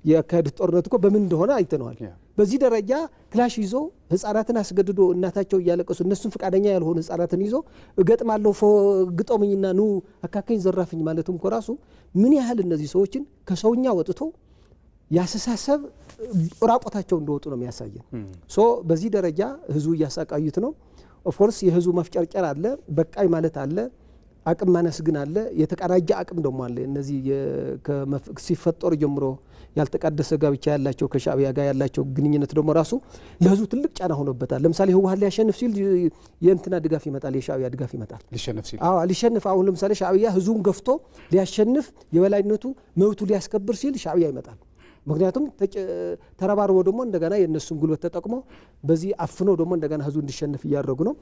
ያካሄዱት ጦርነት እኮ በምን እንደሆነ አይተነዋል። በዚህ ደረጃ ክላሽ ይዞ ህፃናትን አስገድዶ እናታቸው እያለቀሱ እነሱም ፈቃደኛ ያልሆኑ ህፃናትን ይዞ እገጥማለሁ ግጦምኝና ኑ አካከኝ ዘራፍኝ ማለትም እኮ ራሱ ምን ያህል እነዚህ ሰዎችን ከሰውኛ ወጥቶ ያሰሳሰብ ራቆታቸው እንደወጡ ነው የሚያሳየን። በዚህ ደረጃ ህዝቡ እያሳቃዩት ነው። ኦፍኮርስ የህዝቡ መፍጨርጨር አለ፣ በቃይ ማለት አለ፣ አቅም ማነስ ግን አለ። የተቀናጀ አቅም ደግሞ አለ። እነዚህ ሲፈጠሩ ጀምሮ ያልተቀደሰ ጋብቻ ያላቸው ከሻዕቢያ ጋር ያላቸው ግንኙነት ደግሞ ራሱ ለህዝቡ ትልቅ ጫና ሆኖበታል። ለምሳሌ ህወሓት ሊያሸንፍ ሲል የእንትና ድጋፍ ይመጣል፣ የሻዕቢያ ድጋፍ ይመጣል። ሊሸንፍ አሁን ለምሳሌ ሻዕቢያ ህዝቡን ገፍቶ ሊያሸንፍ የበላይነቱ መብቱ ሊያስከብር ሲል ሻዕቢያ ይመጣል። ምክንያቱም ተረባርቦ ደግሞ እንደገና የነሱን ጉልበት ተጠቅሞ በዚህ አፍኖ ደግሞ እንደገና ህዝቡ እንዲሸነፍ እያደረጉ ነው።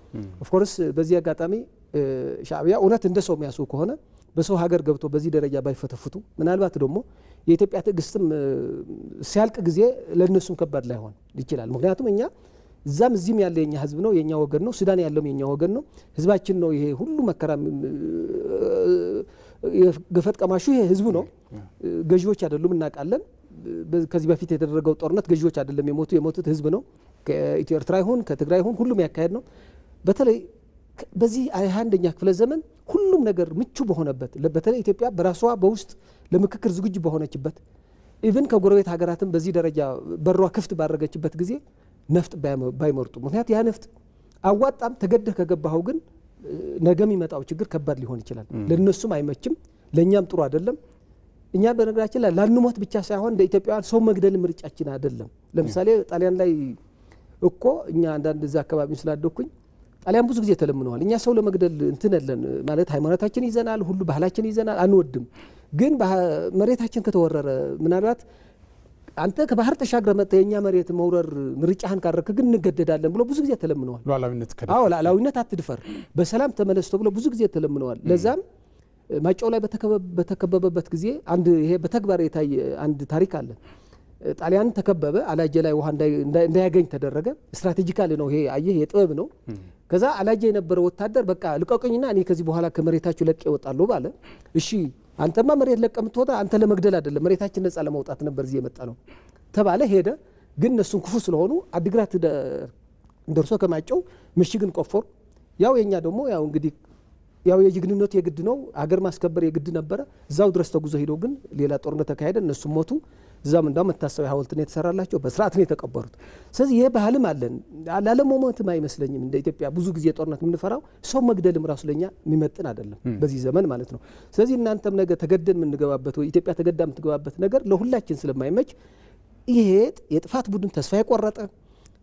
ኦፍኮርስ በዚህ አጋጣሚ ሻዕቢያ እውነት እንደ ሰው የሚያስቡ ከሆነ በሰው ሀገር ገብቶ በዚህ ደረጃ ባይፈተፍቱ ምናልባት ደግሞ የኢትዮጵያ ትዕግስትም ሲያልቅ ጊዜ ለነሱም ከባድ ላይሆን ይችላል። ምክንያቱም እኛ እዛም እዚህም ያለ የኛ ህዝብ ነው፣ የኛ ወገን ነው። ሱዳን ያለውም የኛ ወገን ነው፣ ህዝባችን ነው። ይሄ ሁሉ መከራ ገፈት ቀማሹ ይሄ ህዝቡ ነው። ገዢዎች አይደሉም፣ እናውቃለን። ከዚህ በፊት የተደረገው ጦርነት ገዢዎች አይደለም የሞቱት ህዝብ ነው። ከኢትዮ ኤርትራ ይሁን ከትግራይ ይሁን ሁሉም ያካሄድ ነው። በተለይ በዚህ 21ኛ ክፍለ ዘመን ሁሉም ነገር ምቹ በሆነበት በተለይ ኢትዮጵያ በራሷ በውስጥ ለምክክር ዝግጁ በሆነችበት ኢቭን ከጎረቤት ሀገራትም በዚህ ደረጃ በሯ ክፍት ባደረገችበት ጊዜ ነፍጥ ባይመርጡ፣ ምክንያት ያ ነፍጥ አዋጣም ተገደህ ከገባኸው ግን ነገ የሚመጣው ችግር ከባድ ሊሆን ይችላል። ለነሱም አይመችም፣ ለኛም ጥሩ አይደለም። እኛ በነገራችን ላይ ላንሞት ብቻ ሳይሆን እንደ ኢትዮጵያውያን ሰው መግደል ምርጫችን አይደለም። ለምሳሌ ጣሊያን ላይ እኮ እኛ አንዳንድ እዛ አካባቢ ስላደኩኝ ጣሊያን ብዙ ጊዜ ተለምነዋል። እኛ ሰው ለመግደል እንትነለን ማለት ሃይማኖታችን ይዘናል፣ ሁሉ ባህላችን ይዘናል፣ አንወድም። ግን መሬታችን ከተወረረ ምናልባት አንተ ከባህር ተሻግረ መጥተህ የኛ መሬት መውረር ምርጫህን ካረክ ግን እንገደዳለን ብሎ ብዙ ጊዜ ተለምነዋል። ሉዓላዊነት አትድፈር፣ በሰላም ተመለስ ተብሎ ብዙ ጊዜ ተለምነዋል። ለዛም ማጫው ላይ በተከበበበት ጊዜ አንድ ይሄ በተግባር የታየ አንድ ታሪክ አለ። ጣሊያን ተከበበ፣ አላጀ ላይ ውሃ እንዳያገኝ ተደረገ። ስትራቴጂካሊ ነው ይሄ፣ አየህ የጥበብ ነው። ከዛ አላጀ የነበረ ወታደር በቃ ልቀቁኝና እኔ ከዚህ በኋላ ከመሬታችሁ ለቀ እወጣለሁ ባለ። እሺ አንተማ መሬት ለቀ የምትወጣ አንተ ለመግደል አይደለም መሬታችን ነፃ ለማውጣት ነበር እዚህ የመጣ ነው ተባለ። ሄደ። ግን እነሱን ክፉ ስለሆኑ አዲግራት ደርሶ ከማጫው ምሽግን ቆፈሩ። ያው የኛ ደግሞ ያው እንግዲህ ያው የጅግንነቱ የግድ ነው፣ አገር ማስከበር የግድ ነበረ። እዛው ድረስ ተጉዞ ሄደው ግን ሌላ ጦርነት ተካሄደ፣ እነሱም ሞቱ። እዛም እንዳው መታሰቢያ ሐውልት ነው የተሰራላቸው፣ በስርዓት ነው የተቀበሩት። ስለዚህ ይሄ ባህልም አለን። ላለመሞትም አይመስለኝም እንደ ኢትዮጵያ ብዙ ጊዜ ጦርነት የምንፈራው ሰው መግደልም ራሱ ለኛ የሚመጥን አይደለም በዚህ ዘመን ማለት ነው። ስለዚህ እናንተም ነገ ተገደን የምንገባበት ወይ ኢትዮጵያ ተገዳ የምትገባበት ነገር ለሁላችን ስለማይመች ይሄ የጥፋት ቡድን ተስፋ የቆረጠ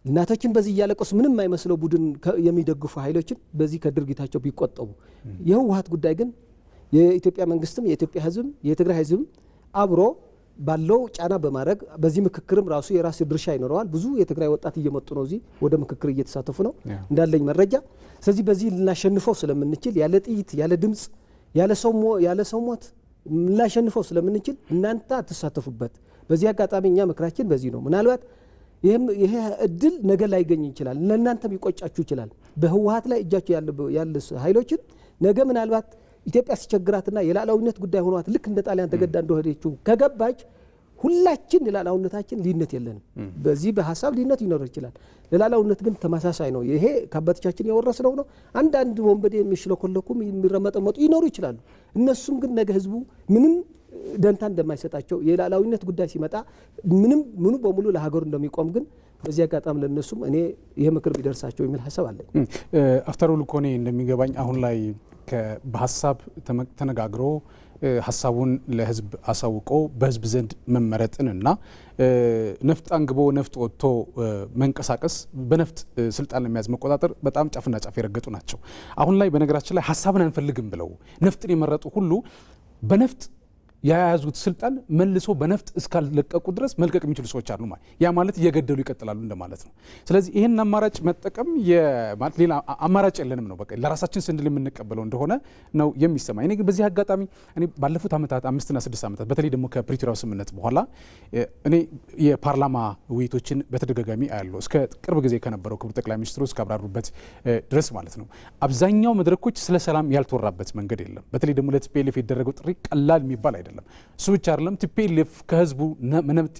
እናቶችን በዚህ እያለቀሱ ምንም የማይመስለው ቡድን የሚደግፉ ኃይሎችን በዚህ ከድርጊታቸው ቢቆጠቡ። የህወሓት ጉዳይ ግን የኢትዮጵያ መንግስትም የኢትዮጵያ ህዝብም የትግራይ ህዝብም አብሮ ባለው ጫና በማድረግ በዚህ ምክክርም ራሱ የራሱ ድርሻ ይኖረዋል። ብዙ የትግራይ ወጣት እየመጡ ነው፣ እዚህ ወደ ምክክር እየተሳተፉ ነው እንዳለኝ መረጃ። ስለዚህ በዚህ ልናሸንፈው ስለምንችል ያለ ጥይት ያለ ድምፅ ያለ ሰው ሞት ልናሸንፈው ስለምንችል እናንተ አትሳተፉበት። በዚህ አጋጣሚ እኛ ምክራችን በዚህ ነው። ምናልባት ይሄ እድል ነገ ላይገኝ ይችላል፣ ለእናንተም ይቆጫችሁ ይችላል። በህወሓት ላይ እጃቸው ያለ ኃይሎችን ነገ ምናልባት ኢትዮጵያ ሲቸግራትና የላላዊነት ጉዳይ ሆኗት ልክ እንደ ጣሊያን ተገዳ እንደሆነችው ከገባች ሁላችን የላላዊነታችን ልዩነት የለንም። በዚህ በሀሳብ ልዩነት ይኖር ይችላል፣ ለላላዊነት ግን ተመሳሳይ ነው። ይሄ ከአባቶቻችን የወረስነው ነው። አንዳንድ ወንበዴ የሚሽለኮለኩም የሚረመጠመጡ ይኖሩ ይችላሉ። እነሱም ግን ነገ ህዝቡ ምንም ደንታ እንደማይሰጣቸው የላላዊነት ጉዳይ ሲመጣ ምኑ በሙሉ ለሀገሩ እንደሚቆም ግን በዚህ አጋጣሚ ለነሱም እኔ ይሄ ምክር ቢደርሳቸው የሚል ሀሳብ አለኝ። አፍተሩ ልኮኔ እንደሚገባኝ አሁን ላይ በሀሳብ ተነጋግሮ ሀሳቡን ለህዝብ አሳውቆ በህዝብ ዘንድ መመረጥንና ነፍጥ አንግቦ ነፍጥ ወጥቶ መንቀሳቀስ በነፍጥ ስልጣን ለመያዝ መቆጣጠር በጣም ጫፍና ጫፍ የረገጡ ናቸው። አሁን ላይ በነገራችን ላይ ሀሳብን አንፈልግም ብለው ነፍጥን የመረጡ ሁሉ በነፍጥ የያዙት ስልጣን መልሶ በነፍጥ እስካልለቀቁ ድረስ መልቀቅ የሚችሉ ሰዎች አሉ ማለት ያ ማለት እየገደሉ ይቀጥላሉ እንደማለት ነው። ስለዚህ ይሄን አማራጭ መጠቀም የማለት ሌላ አማራጭ የለንም ነው በቃ ለራሳችን ስንል የምንቀበለው እንደሆነ ነው የሚሰማኝ። እኔ ግን በዚህ አጋጣሚ እኔ ባለፉት ዓመታት 5 እና 6 ዓመታት በተለይ ደግሞ ከፕሪቶሪያው ስምምነት በኋላ እኔ የፓርላማ ውይይቶችን በተደጋጋሚ አያለሁ እስከ ቅርብ ጊዜ ከነበረው ክቡር ጠቅላይ ሚኒስትሩ እስካብራሩበት ድረስ ማለት ነው። አብዛኛው መድረኮች ስለ ሰላም ያልተወራበት መንገድ የለም። በተለይ ደግሞ ለቲፒኤልኤፍ የደረገው ጥሪ ቀላል የሚባል አይደለም። እሱ ብቻ አይደለም። ቲፒኤልኤፍ ከህዝቡ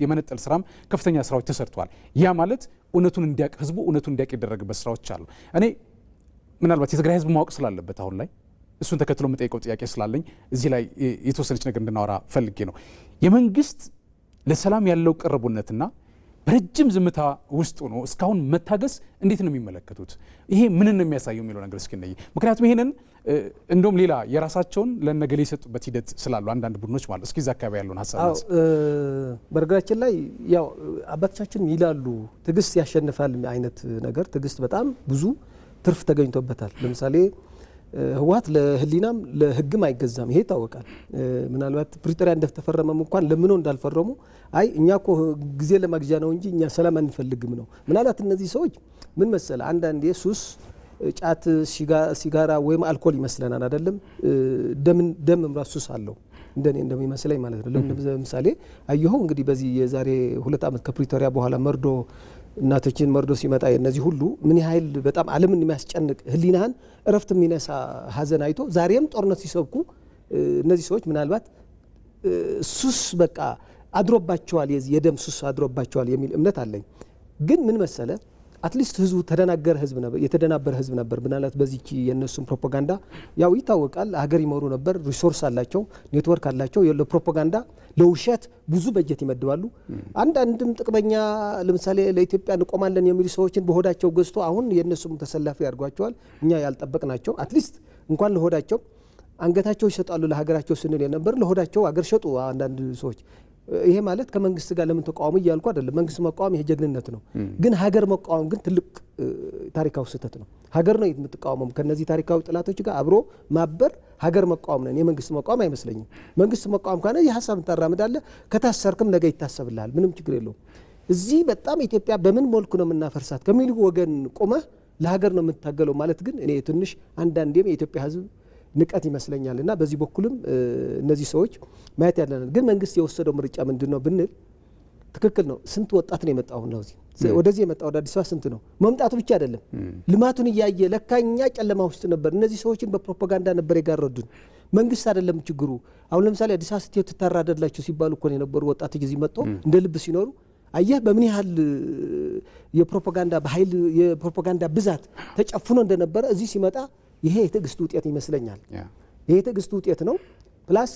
የመነጠል ስራም ከፍተኛ ስራዎች ተሰርተዋል። ያ ማለት እውነቱን እንዲያውቅ ህዝቡ እውነቱን እንዲያውቅ የደረገበት ስራዎች አሉ። እኔ ምናልባት የትግራይ ህዝብ ማወቅ ስላለበት አሁን ላይ እሱን ተከትሎ የምጠይቀው ጥያቄ ስላለኝ እዚህ ላይ የተወሰነች ነገር እንድናወራ ፈልጌ ነው። የመንግስት ለሰላም ያለው ቅርቡነትና በረጅም ዝምታ ውስጥ ሆኖ እስካሁን መታገስ እንዴት ነው የሚመለከቱት? ይሄ ምንን ነው የሚያሳየው የሚለው ነገር እስኪ ነይ። ምክንያቱም ይሄንን እንደውም ሌላ የራሳቸውን ለነገሌ የሰጡበት ሂደት ስላሉ አንዳንድ ቡድኖች ማለት እስኪ እዛ አካባቢ ያለውን ሀሳብ በነገራችን ላይ ያው አባቶቻችን ይላሉ ትዕግስት ያሸንፋል አይነት ነገር ትዕግስት በጣም ብዙ ትርፍ ተገኝቶበታል። ለምሳሌ ህወሓት ለህሊናም ለህግም አይገዛም። ይሄ ይታወቃል። ምናልባት ፕሪቶሪያ እንደተፈረመም እንኳን ለምነው እንዳልፈረሙ አይ እኛ እኮ ጊዜ ለማግዣ ነው እንጂ እኛ ሰላም አንፈልግም ነው። ምናልባት እነዚህ ሰዎች ምን መሰለ አንዳንዴ ሱስ ጫት ሲጋራ ወይም አልኮል ይመስለናል አይደለም። ደምም ራሱ ሱስ አለው እንደኔ እንደሚመስለኝ ማለት ነው። ለምሳሌ አየሁ እንግዲህ በዚህ የዛሬ 2 ዓመት ከፕሪቶሪያ በኋላ መርዶ እናቶችን መርዶ ሲመጣ እነዚህ ሁሉ ምን ያህል በጣም ዓለምን የሚያስጨንቅ ህሊናህን እረፍት የሚነሳ ሀዘን አይቶ ዛሬም ጦርነት ሲሰብኩ እነዚህ ሰዎች ምናልባት ሱስ በቃ አድሮባቸዋል የደም ሱስ አድሮባቸዋል የሚል እምነት አለኝ። ግን ምን መሰለ አትሊስት ህዝቡ የተደናበረ ህዝብ ነበር። ምናልባት በዚህ የነሱም ፕሮፓጋንዳ ያው ይታወቃል ሀገር ይመሩ ነበር። ሪሶርስ አላቸው፣ ኔትወርክ አላቸው። ለፕሮፓጋንዳ ለውሸት ብዙ በጀት ይመድባሉ። አንዳንድም ጥቅመኛ ለምሳሌ ለኢትዮጵያ እንቆማለን የሚሉ ሰዎችን በሆዳቸው ገዝቶ አሁን የነሱም ተሰላፊ ያድርጓቸዋል። እኛ ያልጠበቅናቸው አትሊስት እንኳን ለሆዳቸው አንገታቸው ይሰጣሉ ለሀገራቸው ስንል የነበር ለሆዳቸው አገር ሸጡ አንዳንድ ሰዎች። ይሄ ማለት ከመንግስት ጋር ለምን ተቃዋሙ እያልኩ አይደለም። መንግስት መቃወም ይሄ ጀግንነት ነው። ግን ሀገር መቃወም ግን ትልቅ ታሪካዊ ስህተት ነው። ሀገር ነው የምትቃወመው። ከነዚህ ታሪካዊ ጥላቶች ጋር አብሮ ማበር ሀገር መቃወም ነው። የመንግስት መቃወም አይመስለኝም። መንግስት መቃወም ካለ የሀሳብ ታራምዳለህ። ከታሰርክም ነገ ይታሰብልሃል። ምንም ችግር የለውም። እዚህ በጣም ኢትዮጵያ በምን መልኩ ነው የምናፈርሳት ከሚሉ ወገን ቆመህ ለሀገር ነው የምታገለው ማለት ግን እኔ ትንሽ አንዳንዴም የኢትዮጵያ ህዝብ ንቀት ይመስለኛል። እና በዚህ በኩልም እነዚህ ሰዎች ማየት ያለናል። ግን መንግስት የወሰደው ምርጫ ምንድነው ብንል ትክክል ነው። ስንት ወጣት ነው የመጣው ነው ወደዚህ የመጣው ወደ አዲስ አበባ ስንት ነው? መምጣቱ ብቻ አይደለም ልማቱን እያየ ለካኛ ጨለማ ውስጥ ነበር። እነዚህ ሰዎችን በፕሮፓጋንዳ ነበር የጋረዱን። መንግስት አይደለም ችግሩ። አሁን ለምሳሌ አዲስ አበባ ስትሄዱ ትታራደላችሁ ሲባሉ እኮ ነው የነበሩ ወጣት ጊዜ መጥተው እንደ ልብ ሲኖሩ አየህ በምን ያህል የፕሮፓጋንዳ በኃይል የፕሮፓጋንዳ ብዛት ተጨፍኖ እንደነበረ እዚህ ሲመጣ ይሄ የትዕግስት ውጤት ይመስለኛል። ይሄ የትዕግስት ውጤት ነው። ፕላስ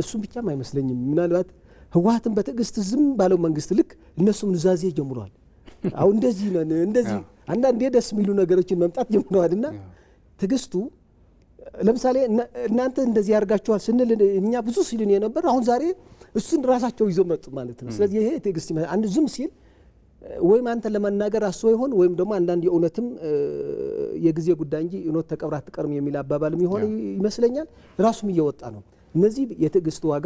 እሱም ብቻም አይመስለኝም። ምናልባት ህወሓትን በትዕግስት ዝም ባለው መንግስት ልክ እነሱም ኑዛዜ ጀምረዋል። አሁን እንደዚህ ነን እንደዚህ አንዳንዴ ደስ የሚሉ ነገሮችን መምጣት ጀምረዋልና ትዕግስቱ ለምሳሌ እናንተ እንደዚህ ያርጋችኋል ስንል እኛ ብዙ ሲልን የነበር አሁን ዛሬ እሱን ራሳቸው ይዞ መጡ ማለት ነው። ስለዚህ ይሄ ትዕግስት አንድ ዝም ሲል ወይም አንተ ለመናገር አስቦ ይሆን ወይም ደግሞ አንዳንድ የእውነትም የጊዜ ጉዳይ እንጂ እውነት ተቀብራ አትቀርም የሚል አባባልም ይሆን ይመስለኛል። ራሱም እየወጣ ነው። እነዚህ የትዕግስት ዋጋ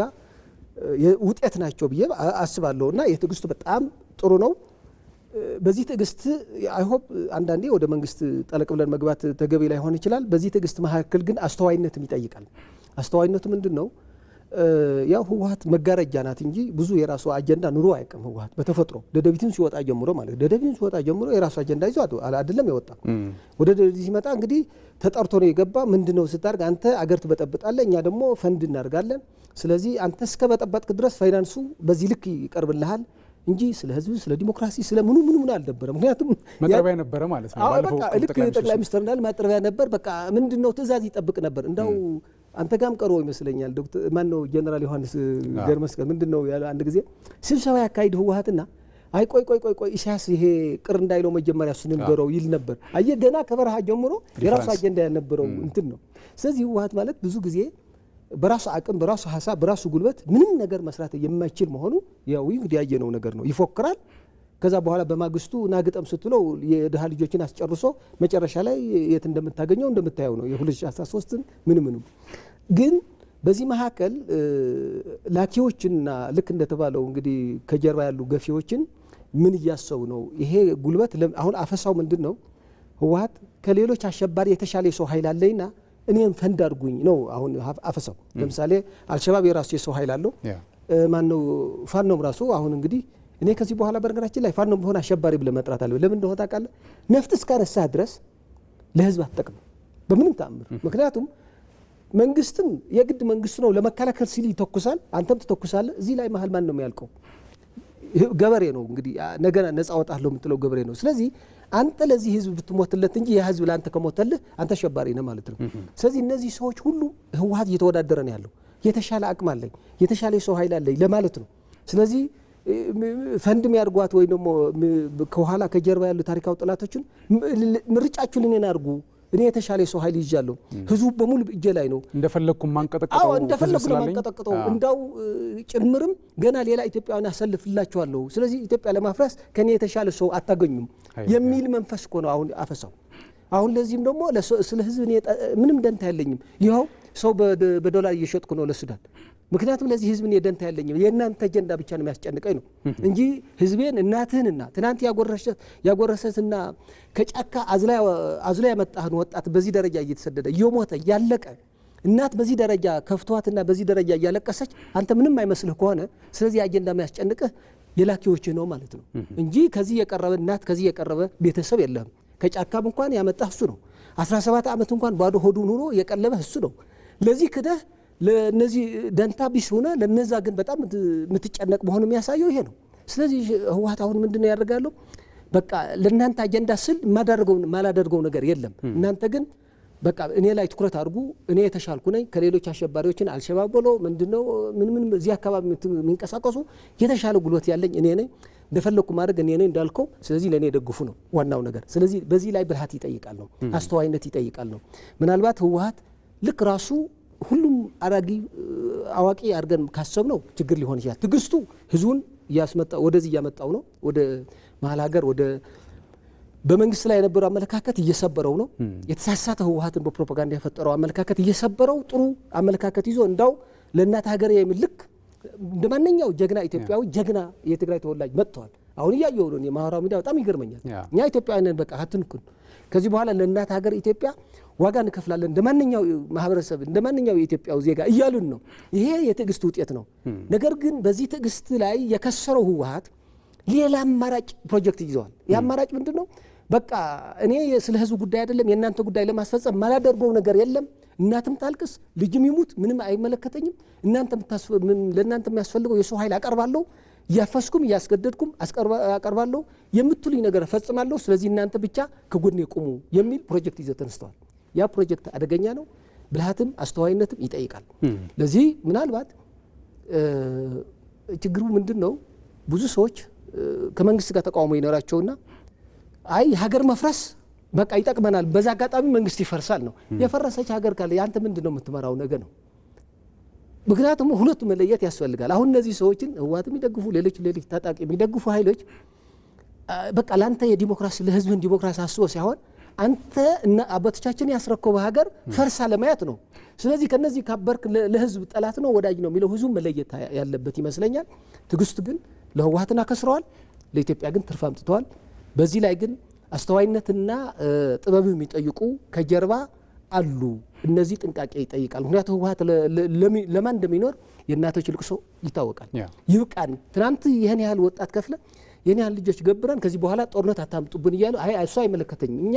ውጤት ናቸው ብዬ አስባለሁ። እና የትዕግስቱ በጣም ጥሩ ነው። በዚህ ትዕግስት አይ ሆፕ አንዳንዴ ወደ መንግስት ጠለቅ ብለን መግባት ተገቢ ላይሆን ይችላል። በዚህ ትዕግስት መካከል ግን አስተዋይነትም ይጠይቃል። አስተዋይነቱ ምንድን ነው? ያው ህወሓት መጋረጃ ናት እንጂ ብዙ የራሱ አጀንዳ ኑሮ አይቀም። ህወሓት በተፈጥሮ ደደቢትን ሲወጣ ጀምሮ ማለት ደደቢትን ሲወጣ ጀምሮ የራሱ አጀንዳ ይዞ አይደለም የወጣ። ወደ ደደቢት ሲመጣ እንግዲህ ተጠርቶ ነው የገባ። ምንድነው ስታርግ አንተ አገር ትበጠብጣለህ፣ እኛ ደግሞ ፈንድ እናደርጋለን። ስለዚህ አንተ እስከ በጠበጥክ ድረስ ፋይናንሱ በዚህ ልክ ይቀርብልሃል እንጂ ስለ ህዝብ ስለ ዲሞክራሲ ስለ ምኑ አልነበረም። ምክንያቱም መጥረቢያ ነበረ ማለት ነው። በቃ ልክ ጠቅላይ ሚኒስትር እንዳለ ማጥረቢያ ነበር። በቃ ምንድነው ትእዛዝ ይጠብቅ ነበር። እንዳው አንተ ጋም ቀርቦ ይመስለኛል ዶክተር ማን ነው ጀነራል ዮሐንስ ገርመስቀል ምንድነው ያለ አንድ ጊዜ ስብሰባ ያካሂድ ህወሓትና አይ ቆይ ኢሳያስ ይሄ ቅር እንዳይለው መጀመሪያ እሱን ንገረው ይል ነበር። አየህ ገና ከበረሃ ጀምሮ የራሱ አጀንዳ ያልነበረው እንትን ነው። ስለዚህ ህወሓት ማለት ብዙ ጊዜ በራሱ አቅም በራሱ ሀሳብ በራሱ ጉልበት ምንም ነገር መስራት የማይችል መሆኑ ያው እንግዲህ ያየነው ነገር ነው። ይፎክራል። ከዛ በኋላ በማግስቱ ናግጠም ስትለው የድሃ ልጆችን አስጨርሶ መጨረሻ ላይ የት እንደምታገኘው እንደምታየው ነው። የ2013 ምንም ግን በዚህ መካከል ላኪዎችና ልክ እንደተባለው እንግዲህ ከጀርባ ያሉ ገፊዎችን ምን እያሰቡ ነው? ይሄ ጉልበት አሁን አፈሳው ምንድነው? ህወሓት ከሌሎች አሸባሪ የተሻለ ሰው ኃይል አለኝና እኔም ፈንድ አድርጉኝ ነው አሁን አፈሳው። ለምሳሌ አልሸባብ የራሱ የሰው ኃይል አለው። ማነው ፋኖም ራሱ አሁን እንግዲህ እኔ ከዚህ በኋላ በነገራችን ላይ ፋኖም ቢሆን አሸባሪ ብለህ መጥራት አለ። ለምን እንደሆነ ታውቃለህ? ነፍጥ እስካነሳህ ድረስ ለህዝብ አትጠቅም በምንም ተአምር። ምክንያቱም መንግስትም የግድ መንግስት ነው ለመከላከል ሲል ይተኩሳል፣ አንተም ትተኩሳለህ። እዚህ ላይ መሀል ማን ነው የሚያልቀው? ገበሬ ነው እንግዲህ ነገ ነፃ ወጣለሁ የምትለው ገበሬ ነው። ስለዚህ አንተ ለዚህ ህዝብ ብትሞትለት እንጂ የህዝብ ለአንተ ከሞተልህ አንተ አሸባሪ ነህ ማለት ነው። ስለዚህ እነዚህ ሰዎች ሁሉ ህወሓት እየተወዳደረ ነው ያለው። የተሻለ አቅም አለኝ የተሻለ ሰው ኃይል አለኝ ለማለት ነው። ስለዚህ ፈንድ የሚያርጓት ወይ ደግሞ ከኋላ ከጀርባ ያሉ ታሪካዊ ጠላቶችን ምርጫችሁን እኔን አድርጉ፣ እኔ የተሻለ ሰው ኃይል ይዣለሁ፣ ህዝቡ በሙሉ እጄ ላይ ነው፣ እንደፈለኩም ማንቀጠቀጠው እንደፈለኩ ማንቀጠቀጠው እንዳው ጭምርም ገና ሌላ ኢትዮጵያውያን አሰልፍላችኋለሁ፣ ስለዚህ ኢትዮጵያ ለማፍረስ ከኔ የተሻለ ሰው አታገኙም የሚል መንፈስ እኮ ነው አሁን አፈሳው። አሁን ለዚህም ደግሞ ስለ ህዝብ እኔ ምንም ደንታ ያለኝም ይኸው ሰው በዶላር እየሸጥኩ ነው ለሱዳን። ምክንያቱም ለዚህ ህዝብ እኔ ደንታ ያለኝም የእናንተ አጀንዳ ብቻ ነው የሚያስጨንቀኝ ነው እንጂ ህዝቤን እናትህንና ትናንት ያጎረሰትና ከጫካ አዝላ ያመጣህን ወጣት በዚህ ደረጃ እየተሰደደ እየሞተ እያለቀ እናት በዚህ ደረጃ ከፍቷትና በዚህ ደረጃ እያለቀሰች አንተ ምንም አይመስልህ ከሆነ ስለዚህ አጀንዳ የሚያስጨንቅህ የላኪዎች ነው ማለት ነው እንጂ ከዚህ የቀረበ እናት ከዚህ የቀረበ ቤተሰብ የለህም። ከጫካም እንኳን ያመጣህ እሱ ነው። 17 ዓመት እንኳን ባዶ ሆዱን ሆኖ የቀለበህ እሱ ነው። ለዚህ ክደህ ለነዚህ ደንታ ቢስ ሆነ ለነዛ ግን በጣም የምትጨነቅ መሆኑ የሚያሳየው ይሄ ነው። ስለዚህ ህወሓት አሁን ምንድነው ያደርጋለው? በቃ ለእናንተ አጀንዳ ስል ማላደርገው ነገር የለም። እናንተ ግን በቃ እኔ ላይ ትኩረት አድርጉ፣ እኔ የተሻልኩ ነኝ ከሌሎች አሸባሪዎችን አልሸባብ ብሎ ምንድነው ምን እዚህ አካባቢ የሚንቀሳቀሱ የተሻለ ጉልበት ያለኝ እኔ ነኝ፣ እንደፈለኩ ማድረግ እኔ ነኝ እንዳልከው። ስለዚህ ለኔ ደግፉ ነው ዋናው ነገር። ስለዚህ በዚህ ላይ ብልሃት ይጠይቃል ነው፣ አስተዋይነት ይጠይቃል ነው። ምናልባት ህወሓት ልክ ራሱ ሁሉም አዋቂ አድርገን ካሰብ ነው ችግር ሊሆን ይችላል። ትግስቱ ህዝቡን ወደዚህ እያመጣው ነው፣ ወደ መሀል ሀገር ወደ በመንግስት ላይ የነበረው አመለካከት እየሰበረው ነው። የተሳሳተ ህወሓትን በፕሮፓጋንዳ የፈጠረው አመለካከት እየሰበረው ጥሩ አመለካከት ይዞ እንዳው ለእናት ሀገር የሚልክ እንደማንኛው ጀግና ኢትዮጵያዊ ጀግና የትግራይ ተወላጅ መጥተዋል። አሁን እያየሁ ነው የማህበራዊ ሚዲያ በጣም ይገርመኛል። እኛ ኢትዮጵያውያን በቃ አትንኩን፣ ከዚህ በኋላ ለእናት ሀገር ኢትዮጵያ ዋጋ እንከፍላለን እንደማንኛው ማህበረሰብ እንደማንኛው የኢትዮጵያው ዜጋ እያሉን ነው። ይሄ የትዕግስት ውጤት ነው። ነገር ግን በዚህ ትዕግስት ላይ የከሰረው ህወሓት ሌላ አማራጭ ፕሮጀክት ይዘዋል። ይህ አማራጭ ምንድነው? በቃ እኔ ስለ ህዝብ ጉዳይ አይደለም የእናንተ ጉዳይ ለማስፈጸም ማላደርገው ነገር የለም። እናትም ታልቅስ ልጅም ይሙት ምንም አይመለከተኝም። ለእናንተ የሚያስፈልገው የሰው ኃይል አቀርባለሁ፣ እያፈስኩም እያስገደድኩም አቀርባለሁ፣ የምትሉኝ ነገር ፈጽማለሁ። ስለዚህ እናንተ ብቻ ከጎኔ ቁሙ የሚል ፕሮጀክት ይዘው ተነስተዋል። ያ ፕሮጀክት አደገኛ ነው፣ ብልሃትም አስተዋይነትም ይጠይቃል። ለዚህ ምናልባት ችግሩ ምንድነው? ብዙ ሰዎች ከመንግስት ጋር ተቃውሞ ይኖራቸውና አይ ሀገር መፍረስ በቃ ይጠቅመናል፣ በዛ አጋጣሚ መንግስት ይፈርሳል ነው። የፈረሰች ሀገር ካለ ያንተ ምንድነው የምትመራው ነገር ነው። ምክንያቱም ሁለቱ መለየት ያስፈልጋል። አሁን እነዚህ ሰዎችን ህወሓት የሚደግፉ ሌሎች ታጣቂ የሚደግፉ ኃይሎች በቃ ላንተ የዲሞክራሲ ለህዝብን ዲሞክራሲ አስቦ ሳይሆን አንተ እና አባቶቻችን ያስረከበ ሀገር ፈርሳ ለማየት ነው። ስለዚህ ከነዚህ ካበርክ ለህዝብ ጠላት ነው ወዳጅ ነው የሚለው ህዝቡ መለየት ያለበት ይመስለኛል። ትግስቱ ግን ለህወሓትና ከስረዋል፣ ለኢትዮጵያ ግን ትርፍ አምጥተዋል። በዚህ ላይ ግን አስተዋይነትና ጥበብ የሚጠይቁ ከጀርባ አሉ። እነዚህ ጥንቃቄ ይጠይቃል። ምክንያቱም ህወሓት ለማን እንደሚኖር የእናቶች ልቅሶ ይታወቃል። ይብቃን፣ ትናንት ይህን ያህል ወጣት ከፍለ ይህን ያህል ልጆች ገብረን ከዚህ በኋላ ጦርነት አታምጡብን እያሉ አይ እሱ አይመለከተኝም፣ እኛ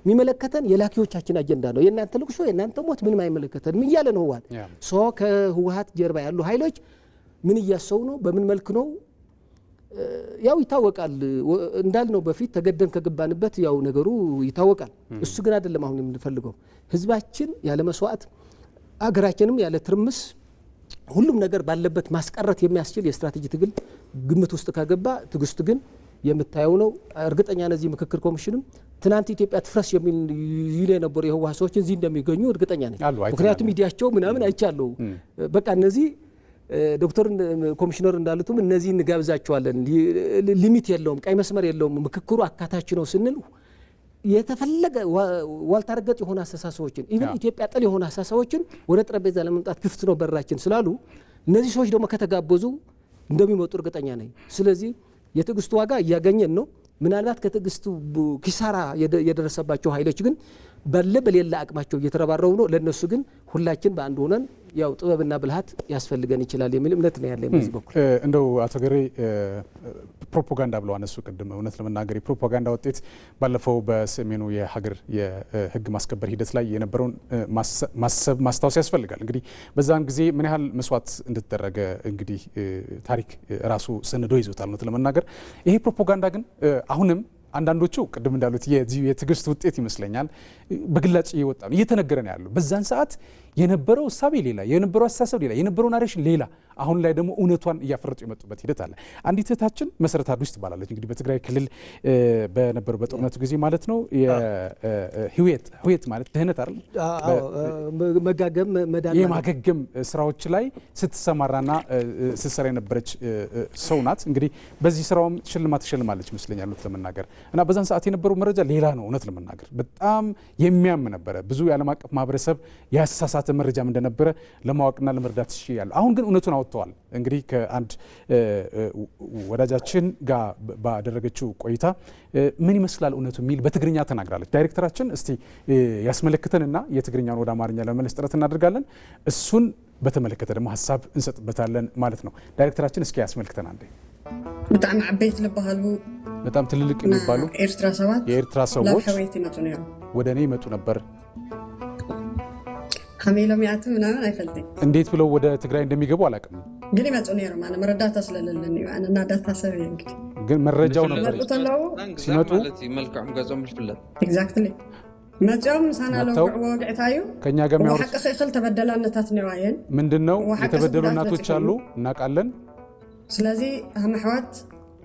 የሚመለከተን የላኪዎቻችን አጀንዳ ነው፣ የእናንተ ልቅሶ የእናንተ ሞት ምንም አይመለከተንም እያለ ነው ህወሓት። ከህወሓት ጀርባ ያሉ ኃይሎች ምን እያሰቡ ነው? በምን መልክ ነው? ያው ይታወቃል። እንዳልነው በፊት ተገደን ከገባንበት ያው ነገሩ ይታወቃል። እሱ ግን አይደለም አሁን የምንፈልገው። ህዝባችን ያለ መስዋዕት አገራችንም ያለ ትርምስ ሁሉም ነገር ባለበት ማስቀረት የሚያስችል የስትራቴጂ ትግል ግምት ውስጥ ካገባ ትግስቱ ግን የምታየው ነው። እርግጠኛ ነኝ ምክክር ኮሚሽንም ትናንት ኢትዮጵያ ትፍረስ የሚል ይለ ነበር የህወሓት ሰዎች እዚህ እንደሚገኙ እርግጠኛ ነኝ። ምክንያቱም ሚዲያቸው ምናምን አይቻለው። በቃ እነዚህ ዶክተር ኮሚሽነር እንዳሉትም እነዚህ እንጋብዛቸዋለን፣ ሊሚት የለውም፣ ቀይ መስመር የለውም፣ ምክክሩ አካታች ነው ስንል የተፈለገ ዋልታረገጥ የሆነ አስተሳሰቦችን ኢቭን ኢትዮጵያ ጠል የሆነ አስተሳሰቦችን ወደ ጠረጴዛ ለመምጣት ክፍት ነው በራችን ስላሉ እነዚህ ሰዎች ደግሞ ከተጋበዙ እንደሚመጡ እርግጠኛ ነኝ። ስለዚህ የትዕግስቱ ዋጋ እያገኘን ነው። ምናልባት ከትዕግስቱ ኪሳራ የደረሰባቸው ኃይሎች ግን በሌላ አቅማቸው እየተረባረቡ ነው። ለነሱ ግን ሁላችን በአንድ ሆነን ያው ጥበብና ብልሃት ያስፈልገን ይችላል የሚል እምነት ነው ያለኝ በዚህ በኩል። እንደው አቶ ገሬ ፕሮፓጋንዳ ብለው አነሱ ቅድም። እውነት ለመናገር የፕሮፓጋንዳ ውጤት ባለፈው በሰሜኑ የሀገር የህግ ማስከበር ሂደት ላይ የነበረውን ማስታወስ ያስፈልጋል። እንግዲህ በዛን ጊዜ ምን ያህል መስዋዕት እንደተደረገ እንግዲህ ታሪክ ራሱ ሰንዶ ይዞታል። እውነት ለመናገር ይሄ ፕሮፓጋንዳ ግን አሁንም አንዳንዶቹ ቅድም እንዳሉት የትዕግስት ውጤት ይመስለኛል በግላጭ እየወጣ ነው እየተነገረ ነው ያለው። በዛን ሰዓት የነበረው እሳቤ ሌላ፣ የነበረው አስተሳሰብ ሌላ፣ የነበረው ናሬሽን ሌላ፣ አሁን ላይ ደግሞ እውነቷን እያፈረጡ የመጡበት ሂደት አለ። አንዲት እህታችን መሰረት አዱስ ትባላለች። እንግዲህ በትግራይ ክልል በነበረው በጦርነቱ ጊዜ ማለት ነው ህይወት ማለት ድህነት አይደል መጋገም መዳን የማገገም ስራዎች ላይ ስትሰማራና ስትሰራ የነበረች ሰው ናት። እንግዲህ በዚህ ስራውም ሽልማት ትሸልማለች ይመስለኛል እውነት ለመናገር እና በዛን ሰዓት የነበረው መረጃ ሌላ ነው። እውነት ለመናገር በጣም የሚያም ነበረ። ብዙ የዓለም አቀፍ ማህበረሰብ ያሳሳተ መረጃም እንደነበረ ለማወቅና ለመረዳት ይችላል። አሁን ግን እውነቱን አውጥተዋል። እንግዲህ ከአንድ ወዳጃችን ጋር ባደረገችው ቆይታ ምን ይመስላል እውነቱ የሚል በትግርኛ ተናግራለች። ዳይሬክተራችን እስቲ ያስመለክተንና የትግርኛውን ወደ አማርኛ ለመመለስ ጥረት እናደርጋለን። እሱን በተመለከተ ደግሞ ሀሳብ እንሰጥበታለን ማለት ነው። ዳይሬክተራችን እስኪ ያስመልክተን አንዴ። በጣም አበይት ልባሉ በጣም ትልልቅ የሚባሉ የኤርትራ ሰዎች ወደ እኔ ይመጡ ነበር። ከሜሎሚያቱ ምናምን አይፈልጥም። እንዴት ብለው ወደ ትግራይ እንደሚገቡ አላውቅም፣ ግን ይመጡ ነው ማለት መረዳት ስለሌለን እና ዳታ ሰብ እንግዲህ ግን መረጃው ነበር ሲመጡ መልካም ገጾም ይፍለጥ ኤግዛክትሊ መጫም ሳናለው ወግዕታዩ ከኛ ጋር የሚያወሩ ሐቅ ኸል ተበደላነታት ነው ያየን ምንድነው የተበደሉ እናቶች አሉ እናውቃለን። ስለዚህ አህመሐዋት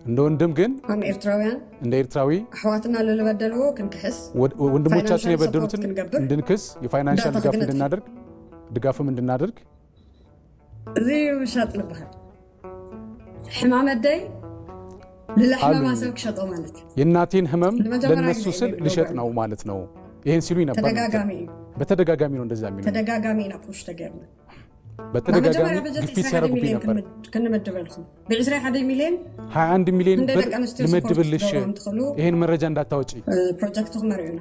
እንደ ወንድም ግን ኤርትራውያን እንደ ኤርትራዊ አህዋትና ለለበደለው ክንክስ ወንድሞቻችን የበደሉትን እንድንክስ የፋይናንሻል ድጋፍም እንድናደርግ እዚህ ሻጥ ልባል ሕማመደይ ለለሕማማ ሰብ ክሸጦ ማለት የእናቴን ህመም ለነሱ ስል ልሸጥ ነው ማለት ነው። ይሄን ሲሉ ነበር። በተደጋጋሚ ነው እንደዛ የሚለው ተደጋጋሚ ነው ፑሽ ተገርመ በተደጋጋሚ ግፊት ሲያደርጉብኝ ነበር። ከነመደበልኩም በ21 ሚሊዮን 21 ሚሊዮን ብር ልመድብልሽ ይሄን መረጃ እንዳታወጪ ፕሮጀክቱ መሪውና